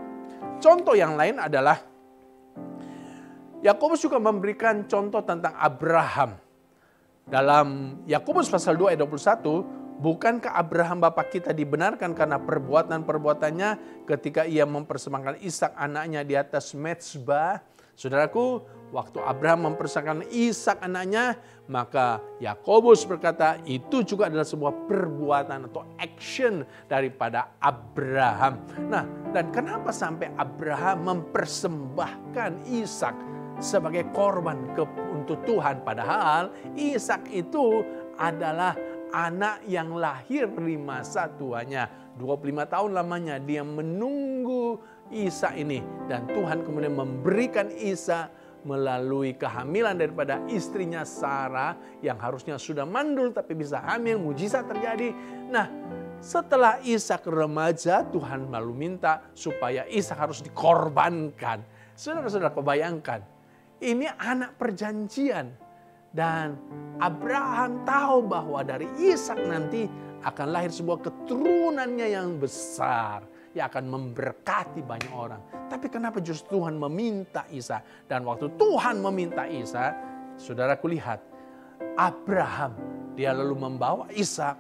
Contoh yang lain adalah Yakobus juga memberikan contoh tentang Abraham. Dalam Yakobus pasal 2 ayat 21, bukankah Abraham bapak kita dibenarkan karena perbuatan-perbuatannya ketika ia mempersembahkan Ishak anaknya di atas mezbah? Saudaraku, waktu Abraham mempersembahkan Ishak anaknya, maka Yakobus berkata itu juga adalah sebuah perbuatan atau action daripada Abraham. Nah, dan kenapa sampai Abraham mempersembahkan Ishak sebagai korban untuk Tuhan? Padahal Ishak itu adalah anak yang lahir di masa tuanya. 25 tahun lamanya dia menunggu Ishak ini. Dan Tuhan kemudian memberikan Ishak melalui kehamilan daripada istrinya Sarah yang harusnya sudah mandul tapi bisa hamil, mujizat terjadi. Nah, setelah Ishak remaja, Tuhan lalu minta supaya Ishak harus dikorbankan. Saudara-saudara, kau bayangkan, ini anak perjanjian. Dan Abraham tahu bahwa dari Ishak nanti akan lahir sebuah keturunannya yang besar, yang akan memberkati banyak orang. Tapi kenapa justru Tuhan meminta Ishak? Dan waktu Tuhan meminta Ishak, saudaraku lihat, Abraham, dia lalu membawa Ishak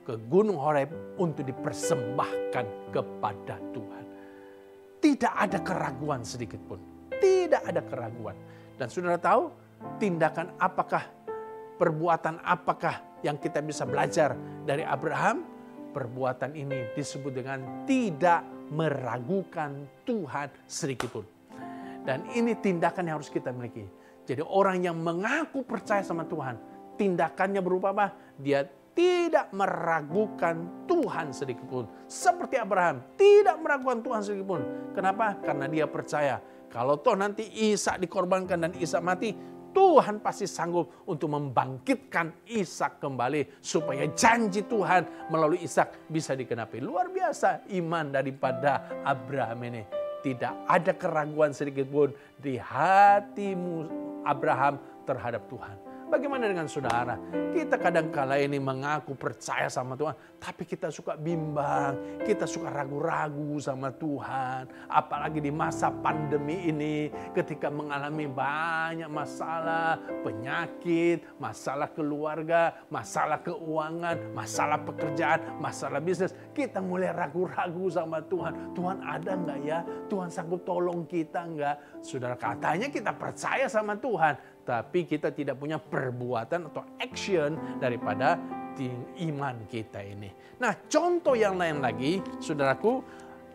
ke Gunung Horeb untuk dipersembahkan kepada Tuhan. Tidak ada keraguan sedikit pun. Tidak ada keraguan. Dan saudara tahu, tindakan apakah, perbuatan apakah yang kita bisa belajar dari Abraham? Perbuatan ini disebut dengan tidak meragukan Tuhan sedikit pun. Dan ini tindakan yang harus kita miliki. Jadi orang yang mengaku percaya sama Tuhan, tindakannya berupa apa? Dia tidak meragukan Tuhan sedikit pun. Seperti Abraham, tidak meragukan Tuhan sedikit pun. Kenapa? Karena dia percaya kalau toh nanti Ishak dikorbankan dan Ishak mati, Tuhan pasti sanggup untuk membangkitkan Ishak kembali supaya janji Tuhan melalui Ishak bisa digenapi. Luar biasa iman daripada Abraham ini. Tidak ada keraguan sedikit pun di hatimu Abraham terhadap Tuhan. Bagaimana dengan saudara? Kita kadang-kala ini mengaku percaya sama Tuhan, tapi kita suka bimbang, kita suka ragu-ragu sama Tuhan. Apalagi di masa pandemi ini, ketika mengalami banyak masalah, penyakit, masalah keluarga, masalah keuangan, masalah pekerjaan, masalah bisnis. Kita mulai ragu-ragu sama Tuhan. Tuhan ada enggak ya? Tuhan sanggup tolong kita enggak? Saudara, katanya kita percaya sama Tuhan, tapi kita tidak punya perbuatan atau action daripada iman kita ini. Nah, contoh yang lain lagi, saudaraku,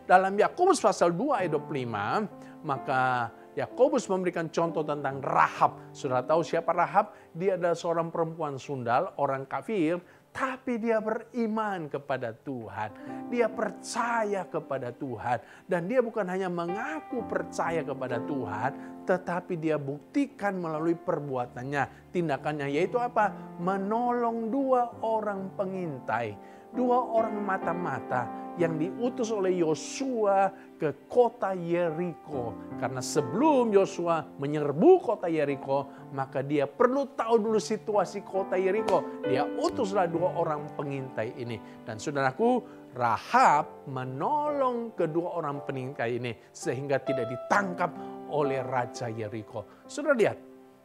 dalam Yakobus pasal 2 ayat 25, maka Yakobus memberikan contoh tentang Rahab. Saudara tahu siapa Rahab? Dia adalah seorang perempuan sundal, orang kafir, tapi dia beriman kepada Tuhan. Dia percaya kepada Tuhan. Dan dia bukan hanya mengaku percaya kepada Tuhan, tetapi dia buktikan melalui perbuatannya, tindakannya, yaitu apa? Menolong 2 orang pengintai, 2 orang mata-mata yang diutus oleh Yosua ke kota Yeriko. Karena sebelum Yosua menyerbu kota Yeriko, maka dia perlu tahu dulu situasi kota Yeriko. Dia utuslah 2 orang pengintai ini. Dan saudaraku, Rahab menolong kedua orang pengintai ini sehingga tidak ditangkap oleh Raja Yeriko. Saudara lihat,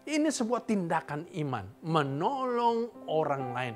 ini sebuah tindakan iman, menolong orang lain.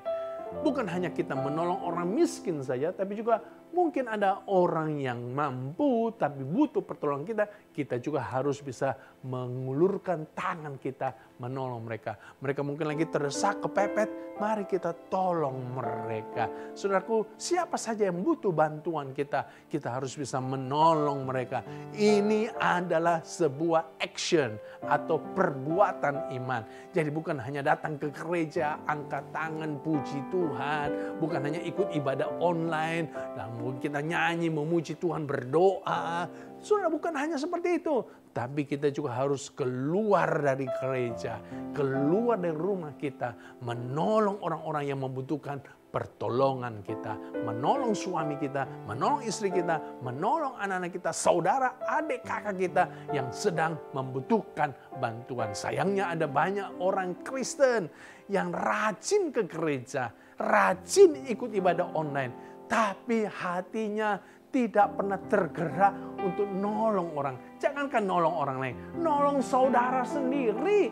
Bukan hanya kita menolong orang miskin saja, tapi juga mungkin ada orang yang mampu tapi butuh pertolongan kita. Kita juga harus bisa mengulurkan tangan kita menolong mereka. Mereka mungkin lagi terdesak, kepepet, mari kita tolong mereka. Saudaraku, siapa saja yang butuh bantuan kita, kita harus bisa menolong mereka. Ini adalah sebuah action atau perbuatan iman. Jadi bukan hanya datang ke gereja, angkat tangan, puji Tuhan, bukan hanya ikut ibadah online, namun kita nyanyi, memuji Tuhan, berdoa. Saudara, bukan hanya seperti itu, tapi kita juga harus keluar dari gereja, keluar dari rumah kita, menolong orang-orang yang membutuhkan pertolongan kita, menolong suami kita, menolong istri kita, menolong anak-anak kita, saudara, adik, kakak kita yang sedang membutuhkan bantuan. Sayangnya ada banyak orang Kristen yang rajin ke gereja, rajin ikut ibadah online, tapi hatinya tidak pernah tergerak untuk nolong orang. Jangankan nolong orang lain, nolong saudara sendiri.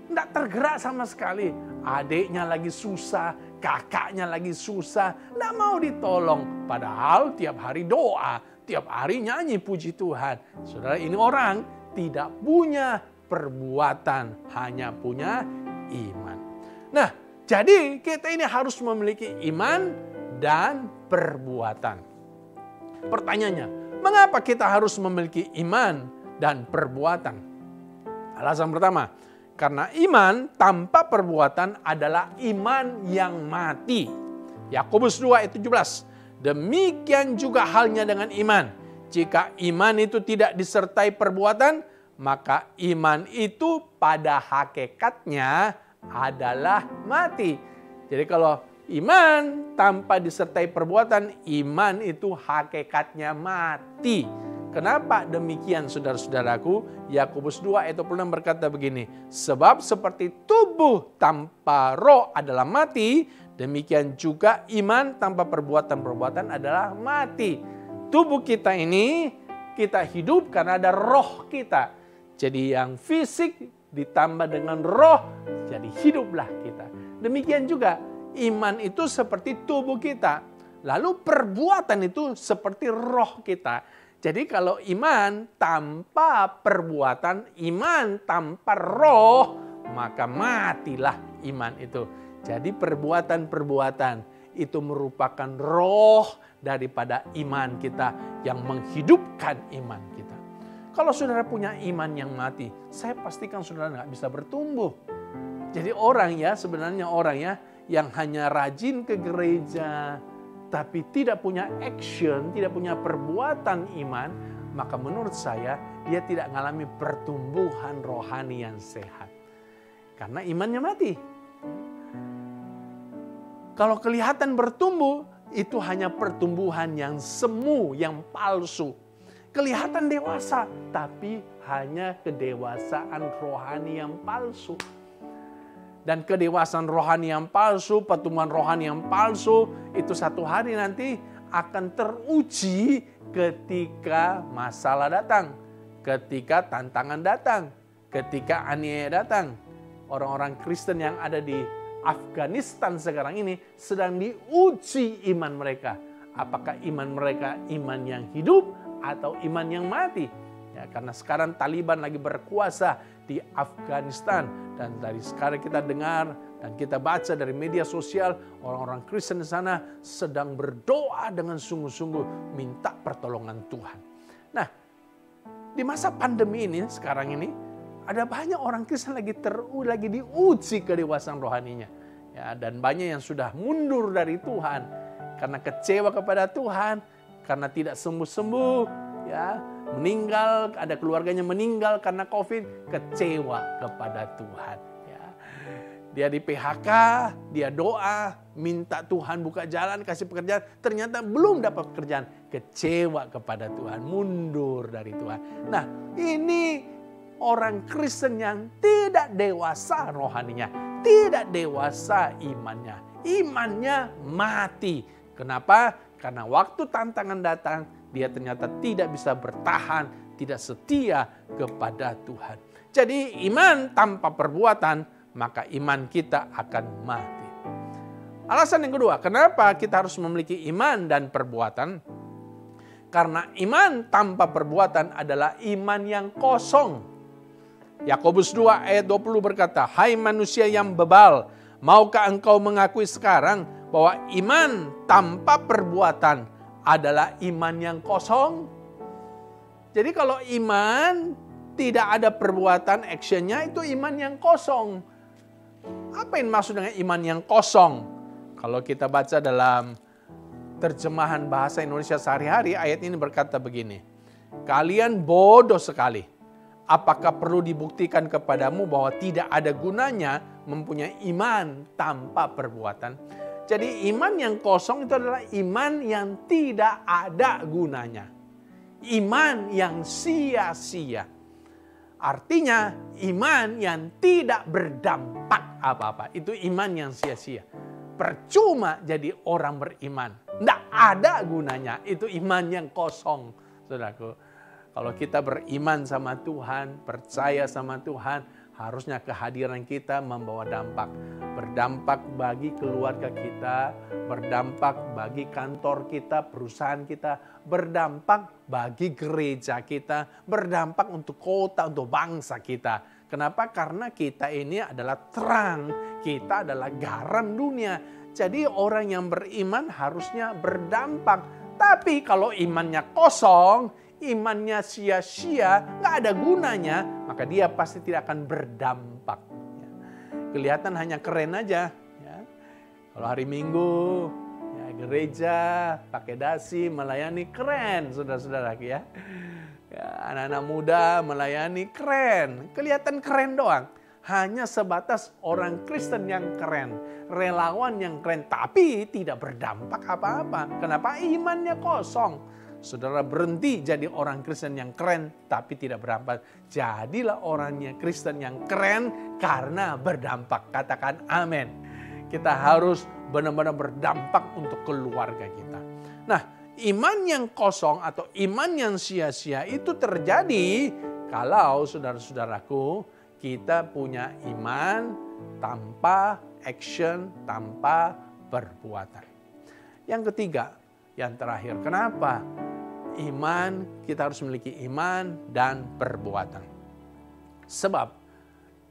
Tidak tergerak sama sekali. Adiknya lagi susah, kakaknya lagi susah, tidak mau ditolong. Padahal tiap hari doa, tiap hari nyanyi puji Tuhan. Saudara, ini orang tidak punya perbuatan, hanya punya iman. Nah, jadi kita ini harus memiliki iman dan perbuatan. Pertanyaannya, mengapa kita harus memiliki iman dan perbuatan? Alasan pertama, karena iman tanpa perbuatan adalah iman yang mati. Yakobus 2 ayat 17. Demikian juga halnya dengan iman. Jika iman itu tidak disertai perbuatan, maka iman itu pada hakikatnya adalah mati. Jadi kalau iman tanpa disertai perbuatan, iman itu hakikatnya mati. Kenapa demikian saudara-saudaraku? Yakobus 2 ayat 26 berkata begini, sebab seperti tubuh tanpa roh adalah mati, demikian juga iman tanpa perbuatan-perbuatan adalah mati. Tubuh kita ini kita hidup karena ada roh kita. Jadi yang fisik ditambah dengan roh, jadi hiduplah kita. Demikian juga iman itu seperti tubuh kita. Lalu perbuatan itu seperti roh kita. Jadi kalau iman tanpa perbuatan, iman tanpa roh, maka matilah iman itu. Jadi perbuatan-perbuatan itu merupakan roh daripada iman kita yang menghidupkan iman kita. Kalau saudara punya iman yang mati, saya pastikan saudara nggak bisa bertumbuh. Jadi sebenarnya orang yang hanya rajin ke gereja, tapi tidak punya action, tidak punya perbuatan iman, maka menurut saya dia tidak mengalami pertumbuhan rohani yang sehat. Karena imannya mati. Kalau kelihatan bertumbuh, itu hanya pertumbuhan yang semu, yang palsu. Kelihatan dewasa, tapi hanya kedewasaan rohani yang palsu. Dan kedewasaan rohani yang palsu, pertumbuhan rohani yang palsu, itu satu hari nanti akan teruji ketika masalah datang. Ketika tantangan datang. Ketika aniaya datang. Orang-orang Kristen yang ada di Afghanistan sekarang ini sedang diuji iman mereka. Apakah iman mereka iman yang hidup atau iman yang mati? Ya, karena sekarang Taliban lagi berkuasa di Afghanistan. Dan dari sekarang kita dengar dan kita baca dari media sosial, orang-orang Kristen di sana sedang berdoa dengan sungguh-sungguh minta pertolongan Tuhan. Nah, di masa pandemi ini, sekarang ini, ada banyak orang Kristen lagi diuji kedewasaan rohaninya. Ya, dan banyak yang sudah mundur dari Tuhan karena kecewa kepada Tuhan, karena tidak sembuh-sembuh, ya, meninggal, ada keluarganya meninggal karena COVID, kecewa kepada Tuhan. Ya. Dia di PHK, dia doa, minta Tuhan buka jalan, kasih pekerjaan, ternyata belum dapat pekerjaan, kecewa kepada Tuhan, mundur dari Tuhan. Nah, ini orang Kristen yang tidak dewasa rohaninya, tidak dewasa imannya. Imannya mati. Kenapa? Karena waktu tantangan datang, dia ternyata tidak bisa bertahan, tidak setia kepada Tuhan. Jadi iman tanpa perbuatan, maka iman kita akan mati. Alasan yang kedua, kenapa kita harus memiliki iman dan perbuatan? Karena iman tanpa perbuatan adalah iman yang kosong. Yakobus 2 ayat 20 berkata, hai manusia yang bebal, maukah engkau mengakui sekarang bahwa iman tanpa perbuatan adalah iman yang kosong? Jadi kalau iman tidak ada perbuatan, actionnya, itu iman yang kosong. Apa yang maksud dengan iman yang kosong? Kalau kita baca dalam terjemahan bahasa Indonesia sehari-hari, ayat ini berkata begini, kalian bodoh sekali. Apakah perlu dibuktikan kepadamu bahwa tidak ada gunanya mempunyai iman tanpa perbuatan? Jadi iman yang kosong itu adalah iman yang tidak ada gunanya. Iman yang sia-sia. Artinya iman yang tidak berdampak apa-apa. Itu iman yang sia-sia. Percuma jadi orang beriman. Tidak ada gunanya. Itu iman yang kosong. Saudaraku, kalau kita beriman sama Tuhan, percaya sama Tuhan, harusnya kehadiran kita membawa dampak. Berdampak bagi keluarga kita, berdampak bagi kantor kita, perusahaan kita, berdampak bagi gereja kita, berdampak untuk kota, untuk bangsa kita. Kenapa? Karena kita ini adalah terang, kita adalah garam dunia. Jadi orang yang beriman harusnya berdampak. Tapi kalau imannya kosong, imannya sia-sia, nggak ada gunanya, maka dia pasti tidak akan berdampak. Ya. Kelihatan hanya keren aja. Ya. Kalau hari Minggu, ya, gereja, pakai dasi, melayani keren, saudara-saudara. Ya. Ya, anak-anak muda melayani keren, kelihatan keren doang. Hanya sebatas orang Kristen yang keren, relawan yang keren, tapi tidak berdampak apa-apa. Kenapa? Imannya kosong. saudara berhenti jadi orang Kristen yang keren tapi tidak berdampak. Jadilah orangnya Kristen yang keren karena berdampak. Katakan amin. Kita harus benar-benar berdampak untuk keluarga kita. Nah, iman yang kosong atau iman yang sia-sia itu terjadi kalau saudara-saudaraku kita punya iman tanpa action, tanpa perbuatan. Yang ketiga, yang terakhir, kenapa iman, kita harus memiliki iman dan perbuatan? Sebab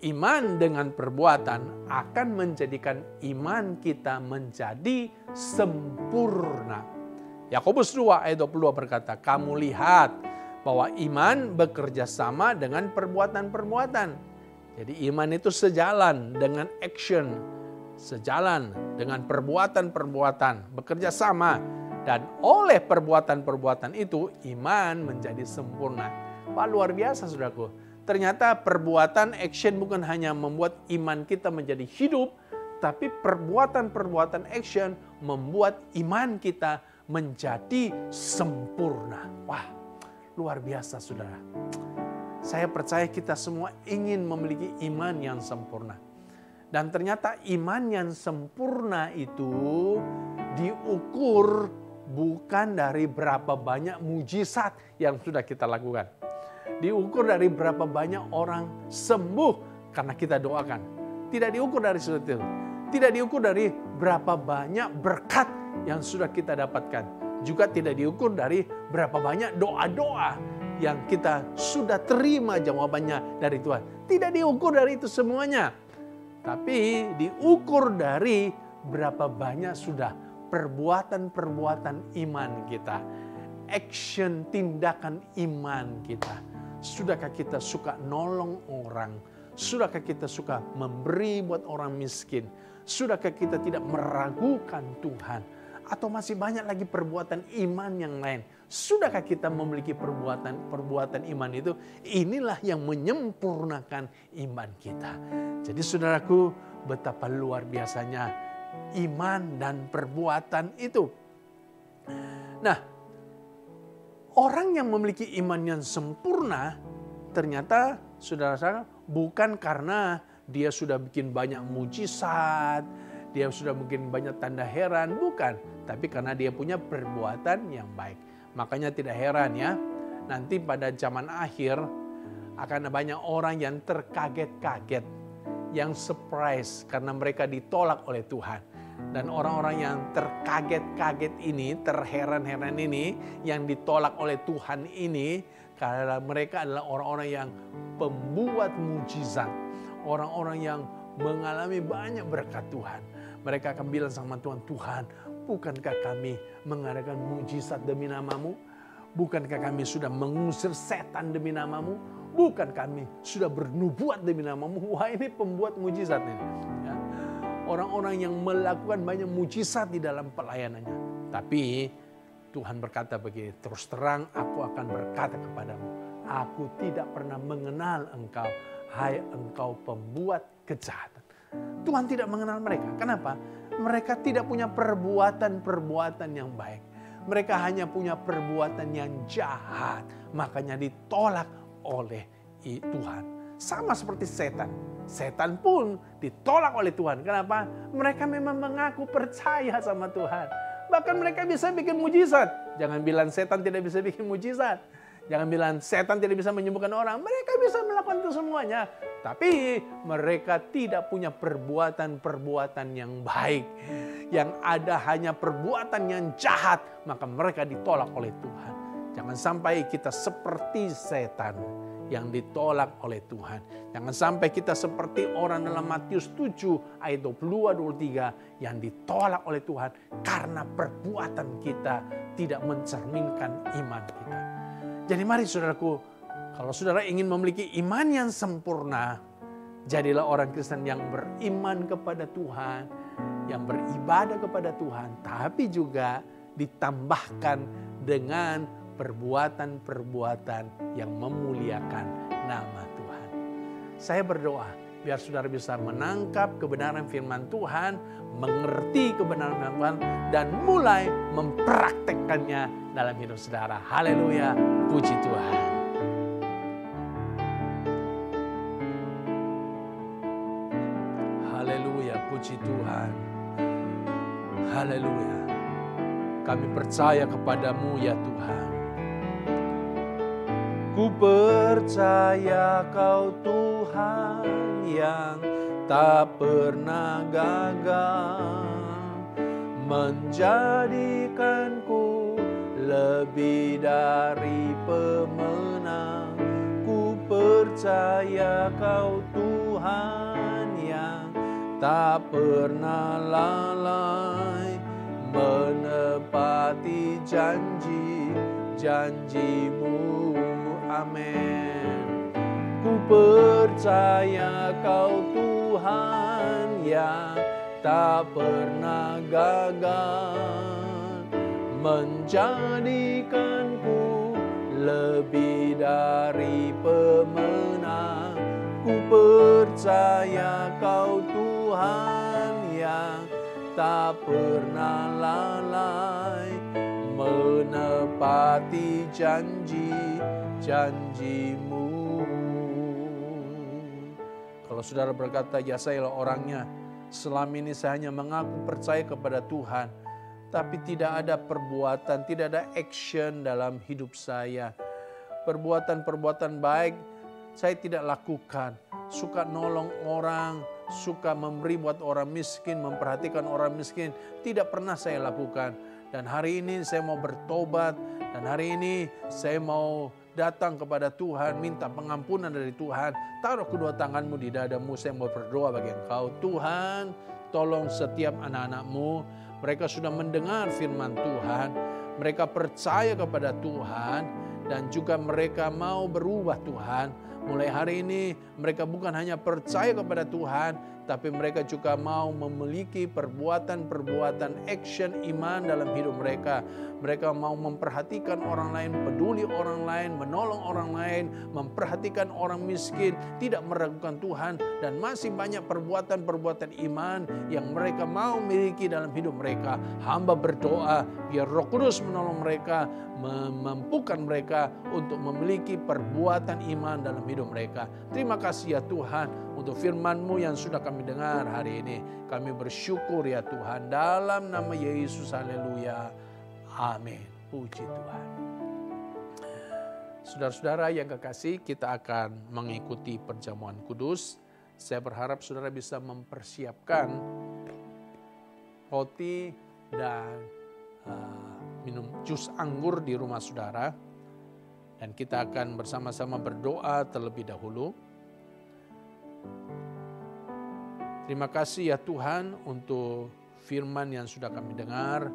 iman dengan perbuatan akan menjadikan iman kita menjadi sempurna. Yakobus 2 ayat 22 berkata, kamu lihat bahwa iman bekerja sama dengan perbuatan-perbuatan. Jadi iman itu sejalan dengan action, sejalan dengan perbuatan-perbuatan, bekerja sama. Dan oleh perbuatan-perbuatan itu iman menjadi sempurna. Wah, luar biasa saudaraku. Ternyata perbuatan action bukan hanya membuat iman kita menjadi hidup, tapi perbuatan-perbuatan action membuat iman kita menjadi sempurna. Wah, luar biasa saudara. Saya percaya kita semua ingin memiliki iman yang sempurna. Dan ternyata iman yang sempurna itu diukur bukan dari berapa banyak mujizat yang sudah kita lakukan. Diukur dari berapa banyak orang sembuh karena kita doakan. Tidak diukur dari sesuatu itu. Tidak diukur dari berapa banyak berkat yang sudah kita dapatkan. Juga tidak diukur dari berapa banyak doa-doa yang kita sudah terima jawabannya dari Tuhan. Tidak diukur dari itu semuanya. Tapi diukur dari berapa banyak sudah perbuatan-perbuatan iman kita. Action, tindakan iman kita. Sudahkah kita suka nolong orang? Sudahkah kita suka memberi buat orang miskin? Sudahkah kita tidak meragukan Tuhan? Atau masih banyak lagi perbuatan iman yang lain? Sudahkah kita memiliki perbuatan iman itu? Inilah yang menyempurnakan iman kita. Jadi saudaraku, betapa luar biasanya iman dan perbuatan itu. Nah, orang yang memiliki iman yang sempurna, ternyata saudara-saudara bukan karena dia sudah bikin banyak mujizat, dia sudah bikin banyak tanda heran, bukan. Tapi karena dia punya perbuatan yang baik. Makanya tidak heran ya, nanti pada zaman akhir akan banyak orang yang terkaget-kaget, yang surprise karena mereka ditolak oleh Tuhan. Dan orang-orang yang terkaget-kaget ini, terheran-heran ini, yang ditolak oleh Tuhan ini, karena mereka adalah orang-orang yang pembuat mujizat. Orang-orang yang mengalami banyak berkat Tuhan. Mereka akan bilang sama Tuhan, Tuhan, bukankah kami mengadakan mujizat demi nama-Mu? Bukankah kami sudah mengusir setan demi nama-Mu? Bukan kami sudah bernubuat demi nama-Mu? Wah, ini pembuat mujizat ini. Ya. Orang-orang yang melakukan banyak mujizat di dalam pelayanannya. Tapi Tuhan berkata begini, terus terang aku akan berkata kepadamu, aku tidak pernah mengenal engkau, hai engkau pembuat kejahatan. Tuhan tidak mengenal mereka. Kenapa? Mereka tidak punya perbuatan-perbuatan yang baik. Mereka hanya punya perbuatan yang jahat. Makanya ditolak oleh Tuhan. Sama seperti setan. Setan pun ditolak oleh Tuhan. Kenapa? Mereka memang mengaku percaya sama Tuhan. Bahkan mereka bisa bikin mujizat. Jangan bilang setan tidak bisa bikin mujizat. Jangan bilang setan tidak bisa menyembuhkan orang. Mereka bisa melakukan itu semuanya. Tapi mereka tidak punya perbuatan-perbuatan yang baik. Yang ada hanya perbuatan yang jahat. Maka mereka ditolak oleh Tuhan. Jangan sampai kita seperti setan yang ditolak oleh Tuhan. Jangan sampai kita seperti orang dalam Matius 7 ayat 22-23 yang ditolak oleh Tuhan. Karena perbuatan kita tidak mencerminkan iman kita. Jadi mari saudaraku, kalau saudara ingin memiliki iman yang sempurna, jadilah orang Kristen yang beriman kepada Tuhan, yang beribadah kepada Tuhan, tapi juga ditambahkan dengan perbuatan-perbuatan yang memuliakan nama Tuhan. Saya berdoa, biar saudara bisa menangkap kebenaran firman Tuhan, mengerti kebenaran firman Tuhan, dan mulai mempraktekkannya dalam hidup saudara. Haleluya, puji Tuhan. Haleluya, puji Tuhan. Haleluya. Kami percaya kepadamu ya Tuhan. Ku percaya Kau Tuhan yang tak pernah gagal, menjadikanku lebih dari pemenang. Ku percaya Kau Tuhan yang tak pernah lalai, menepati janji-janjimu. Amin. Ku percaya Kau Tuhan yang tak pernah gagal, menjadikanku lebih dari pemenang. Ku percaya Kau Tuhan yang tak pernah lalai, menepati janji-janjimu. Kalau saudara berkata, ya saya orangnya, selama ini saya hanya mengaku percaya kepada Tuhan, tapi tidak ada perbuatan, tidak ada action dalam hidup saya. Perbuatan-perbuatan baik saya tidak lakukan. Suka nolong orang, suka memberi buat orang miskin, memperhatikan orang miskin, tidak pernah saya lakukan. Dan hari ini saya mau bertobat, dan hari ini saya mau datang kepada Tuhan, minta pengampunan dari Tuhan. Taruh kedua tanganmu di dadamu, saya mau berdoa bagi engkau. Tuhan, tolong setiap anak-anakmu, mereka sudah mendengar firman Tuhan, mereka percaya kepada Tuhan, dan juga mereka mau berubah Tuhan. Mulai hari ini mereka bukan hanya percaya kepada Tuhan, tapi mereka juga mau memiliki perbuatan-perbuatan action iman dalam hidup mereka. Mereka mau memperhatikan orang lain, peduli orang lain, menolong orang lain, memperhatikan orang miskin, tidak meragukan Tuhan, dan masih banyak perbuatan-perbuatan iman yang mereka mau miliki dalam hidup mereka. Hamba berdoa biar Roh Kudus menolong mereka, memampukan mereka untuk memiliki perbuatan iman dalam hidup mereka. Terima kasih ya Tuhan untuk firman-Mu yang sudah kami dengar hari ini. Kami bersyukur ya Tuhan, dalam nama Yesus, haleluya, amin. Puji Tuhan. Saudara-saudara yang kekasih, kita akan mengikuti perjamuan kudus. Saya berharap saudara bisa mempersiapkan roti dan minum jus anggur di rumah saudara. Dan kita akan bersama-sama berdoa terlebih dahulu. Terima kasih ya Tuhan untuk firman yang sudah kami dengar.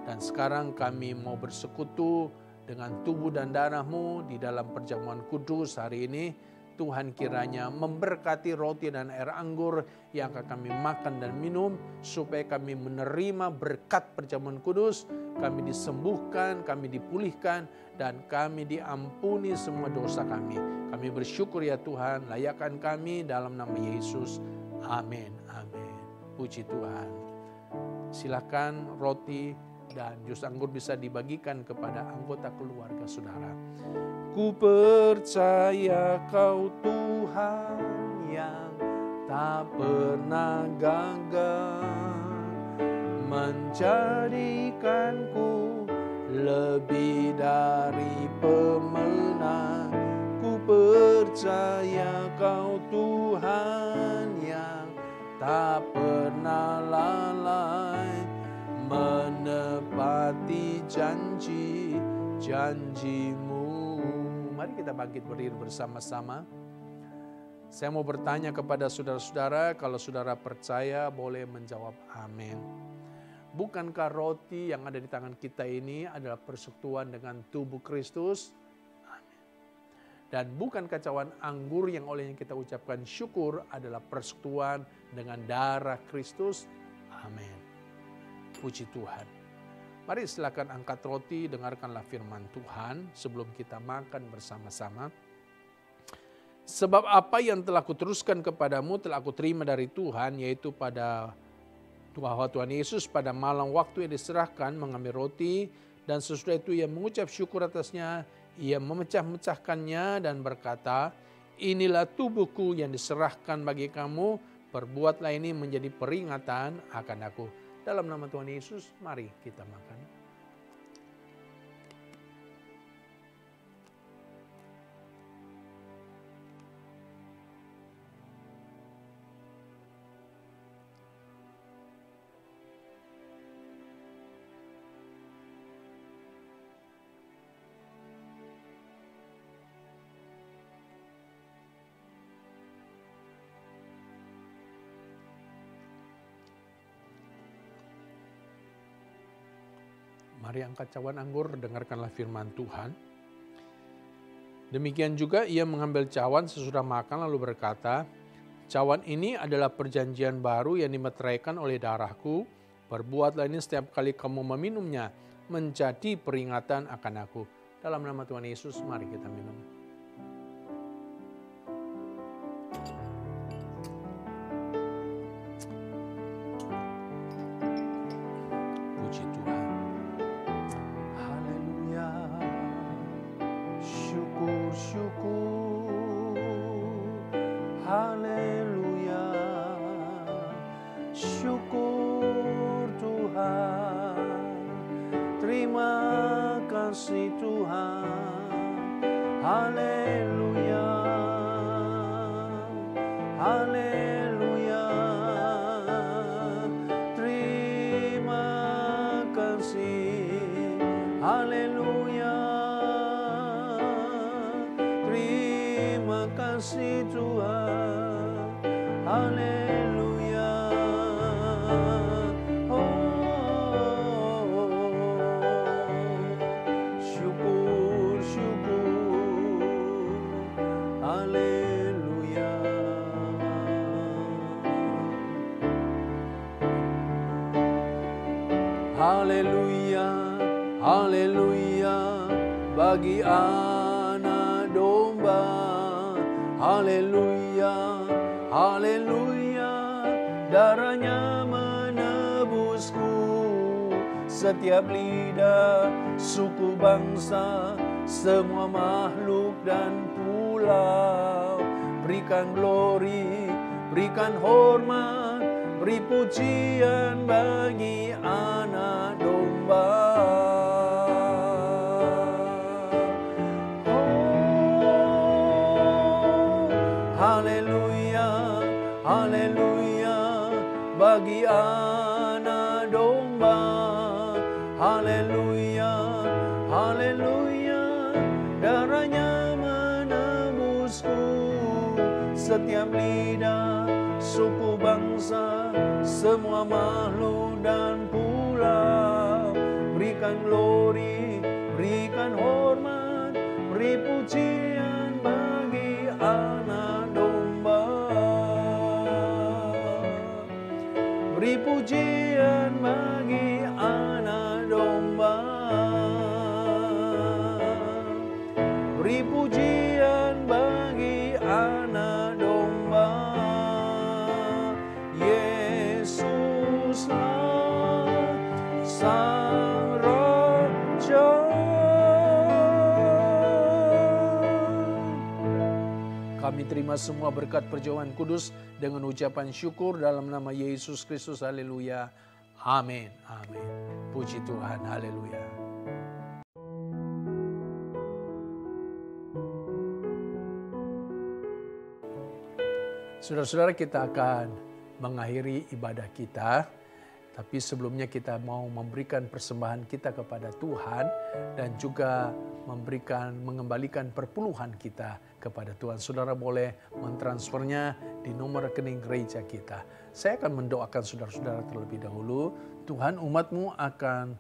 Dan sekarang kami mau bersekutu dengan tubuh dan darah-Mu di dalam perjamuan kudus hari ini. Tuhan kiranya memberkati roti dan air anggur yang akan kami makan dan minum, supaya kami menerima berkat perjamuan kudus, kami disembuhkan, kami dipulihkan, dan kami diampuni semua dosa kami. Kami bersyukur ya Tuhan, layakkan kami dalam nama Yesus. Amin, amin. Puji Tuhan. Silakan roti dan jus anggur bisa dibagikan kepada anggota keluarga saudara. Ku percaya Kau Tuhan yang tak pernah gagal, menjadikanku lebih dari pemenang. Ku percaya Kau Tuhan yang tak pernah lalai, menepati janji-janji-Mu. Mari kita bangkit berdiri bersama-sama. Saya mau bertanya kepada saudara-saudara, kalau saudara percaya boleh menjawab amin. Bukankah roti yang ada di tangan kita ini adalah persekutuan dengan tubuh Kristus? Amin. Dan bukankah cawan anggur yang olehnya kita ucapkan syukur adalah persekutuan dengan darah Kristus? Amin. Puji Tuhan. Mari silakan angkat roti, dengarkanlah firman Tuhan sebelum kita makan bersama-sama. Sebab apa yang telah kuteruskan kepadamu telah kuterima dari Tuhan, yaitu pada bahwa Tuhan Yesus pada malam waktu yang diserahkan mengambil roti, dan sesudah itu ia mengucap syukur atasnya, ia memecah-mecahkannya dan berkata, inilah tubuhku yang diserahkan bagi kamu, perbuatlah ini menjadi peringatan akan aku. Dalam nama Tuhan Yesus, mari kita makan. Mari angkat cawan anggur, dengarkanlah firman Tuhan. Demikian juga ia mengambil cawan sesudah makan lalu berkata, cawan ini adalah perjanjian baru yang dimeteraikan oleh darahku. Perbuatlah ini setiap kali kamu meminumnya menjadi peringatan akan aku. Dalam nama Tuhan Yesus, mari kita minum. Puji Tuhan. Syukur, haleluya, syukur Tuhan, terima kasih Tuhan, haleluya, haleluya, terima kasih, haleluya. Terima kasih Tuhan, haleluya. Syukur, syukur, haleluya. Haleluya, haleluya, bagi anak domba. Haleluya, haleluya, darahnya menebusku. Setiap lidah, suku bangsa, semua makhluk dan pulau. Berikan glori, berikan hormat, beri pujian bagi anak domba. Haleluya, haleluya, bagi anak domba. Haleluya, haleluya, darahnya menebusku. Setiap lidah, suku bangsa, semua makhluk dan pulau. Berikan glori, berikan hormat, beri pujian bagi anak domba. Beri pujian bagi anak domba. Beri pujian bagi anak domba. Yesuslah Sang Raja. Kami terima semua berkat perjamuan kudus dengan ucapan syukur dalam nama Yesus Kristus. Haleluya. Amin. Amin. Puji Tuhan. Haleluya. Saudara-saudara, kita akan mengakhiri ibadah kita. Tapi sebelumnya kita mau memberikan persembahan kita kepada Tuhan dan juga mengembalikan perpuluhan kita kepada Tuhan. Saudara boleh mentransfernya di nomor rekening gereja kita. Saya akan mendoakan saudara-saudara terlebih dahulu. Tuhan, umat-Mu akan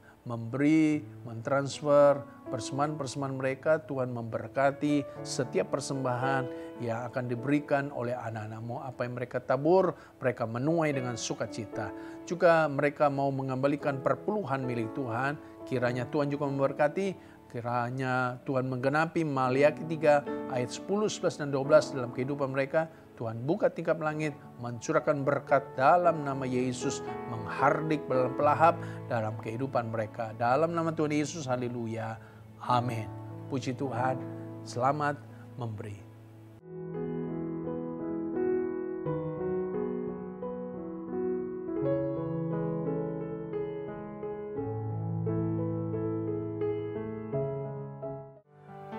mentransfer persembahan-persembahan mereka. Tuhan memberkati setiap persembahan yang akan diberikan oleh anak-anak-Mu. Apa yang mereka tabur, mereka menuai dengan sukacita. Juga mereka mau mengembalikan perpuluhan milik Tuhan. Kiranya Tuhan juga memberkati Kiranya Tuhan menggenapi Maliaki 3 ayat 10, 11, dan 12 dalam kehidupan mereka. Tuhan buka tingkap langit, mencurahkan berkat dalam nama Yesus, menghardik dalam pelahap dalam kehidupan mereka. Dalam nama Tuhan Yesus, haleluya. Amin. Puji Tuhan, selamat memberi.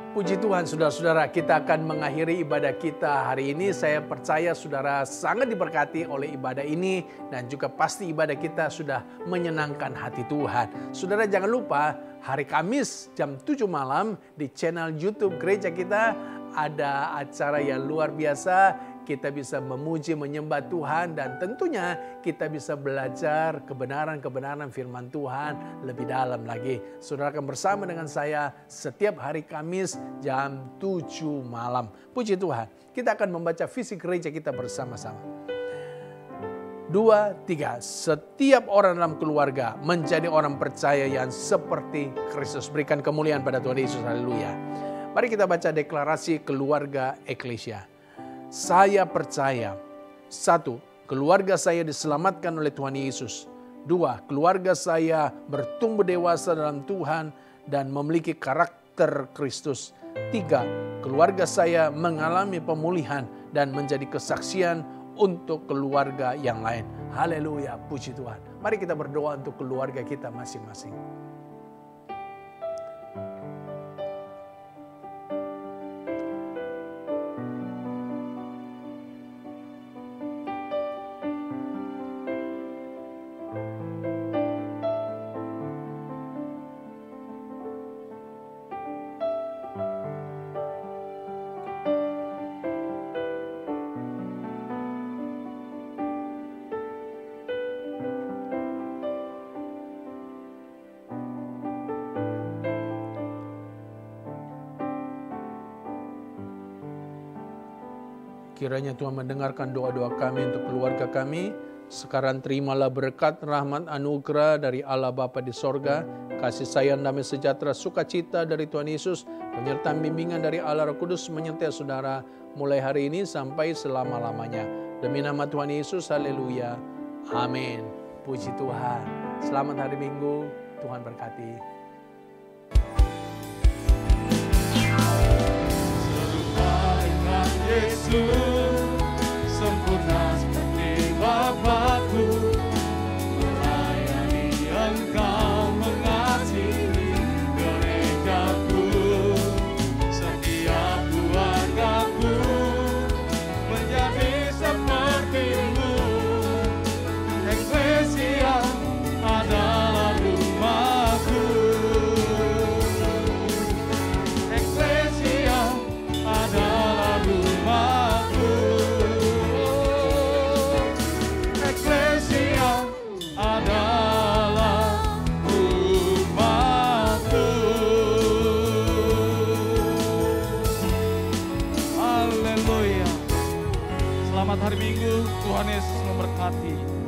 Puji Tuhan, saudara-saudara, kita akan mengakhiri ibadah kita hari ini. Saya percaya saudara sangat diberkati oleh ibadah ini dan juga pasti ibadah kita sudah menyenangkan hati Tuhan. Saudara jangan lupa hari Kamis jam 7 malam di channel YouTube gereja kita ada acara yang luar biasa. Kita bisa memuji, menyembah Tuhan, dan tentunya kita bisa belajar kebenaran-kebenaran firman Tuhan lebih dalam lagi. Saudara akan bersama dengan saya setiap hari Kamis jam 7 malam. Puji Tuhan, kita akan membaca visi gereja kita bersama-sama. 2, 3, setiap orang dalam keluarga menjadi orang percaya yang seperti Kristus. Berikan kemuliaan pada Tuhan Yesus, haleluya. Mari kita baca deklarasi keluarga eklesia. Saya percaya, 1, keluarga saya diselamatkan oleh Tuhan Yesus. 2, keluarga saya bertumbuh dewasa dalam Tuhan dan memiliki karakter Kristus. 3, keluarga saya mengalami pemulihan dan menjadi kesaksian untuk keluarga yang lain. Haleluya, puji Tuhan. Mari kita berdoa untuk keluarga kita masing-masing. Kiranya Tuhan mendengarkan doa-doa kami untuk keluarga kami. Sekarang terimalah berkat, rahmat, anugerah dari Allah Bapa di sorga, kasih sayang, damai sejahtera, sukacita dari Tuhan Yesus, penyertaan bimbingan dari Allah Roh Kudus menyertai saudara mulai hari ini sampai selama-lamanya. Demi nama Tuhan Yesus, haleluya. Amin. Puji Tuhan. Selamat hari Minggu. Tuhan berkati. Yesus sempurna seperti Bapa-Ku, melayani Engkau, mengasihi gereja-Ku, setiap keluarga-Ku menjadi seperti-Mu. Eklesia adalah rumah-Ku. Eklesia adalah rumahku. Eklesia adalah rumahku. Haleluya. Selamat hari Minggu. Tuhan Yesus memberkati.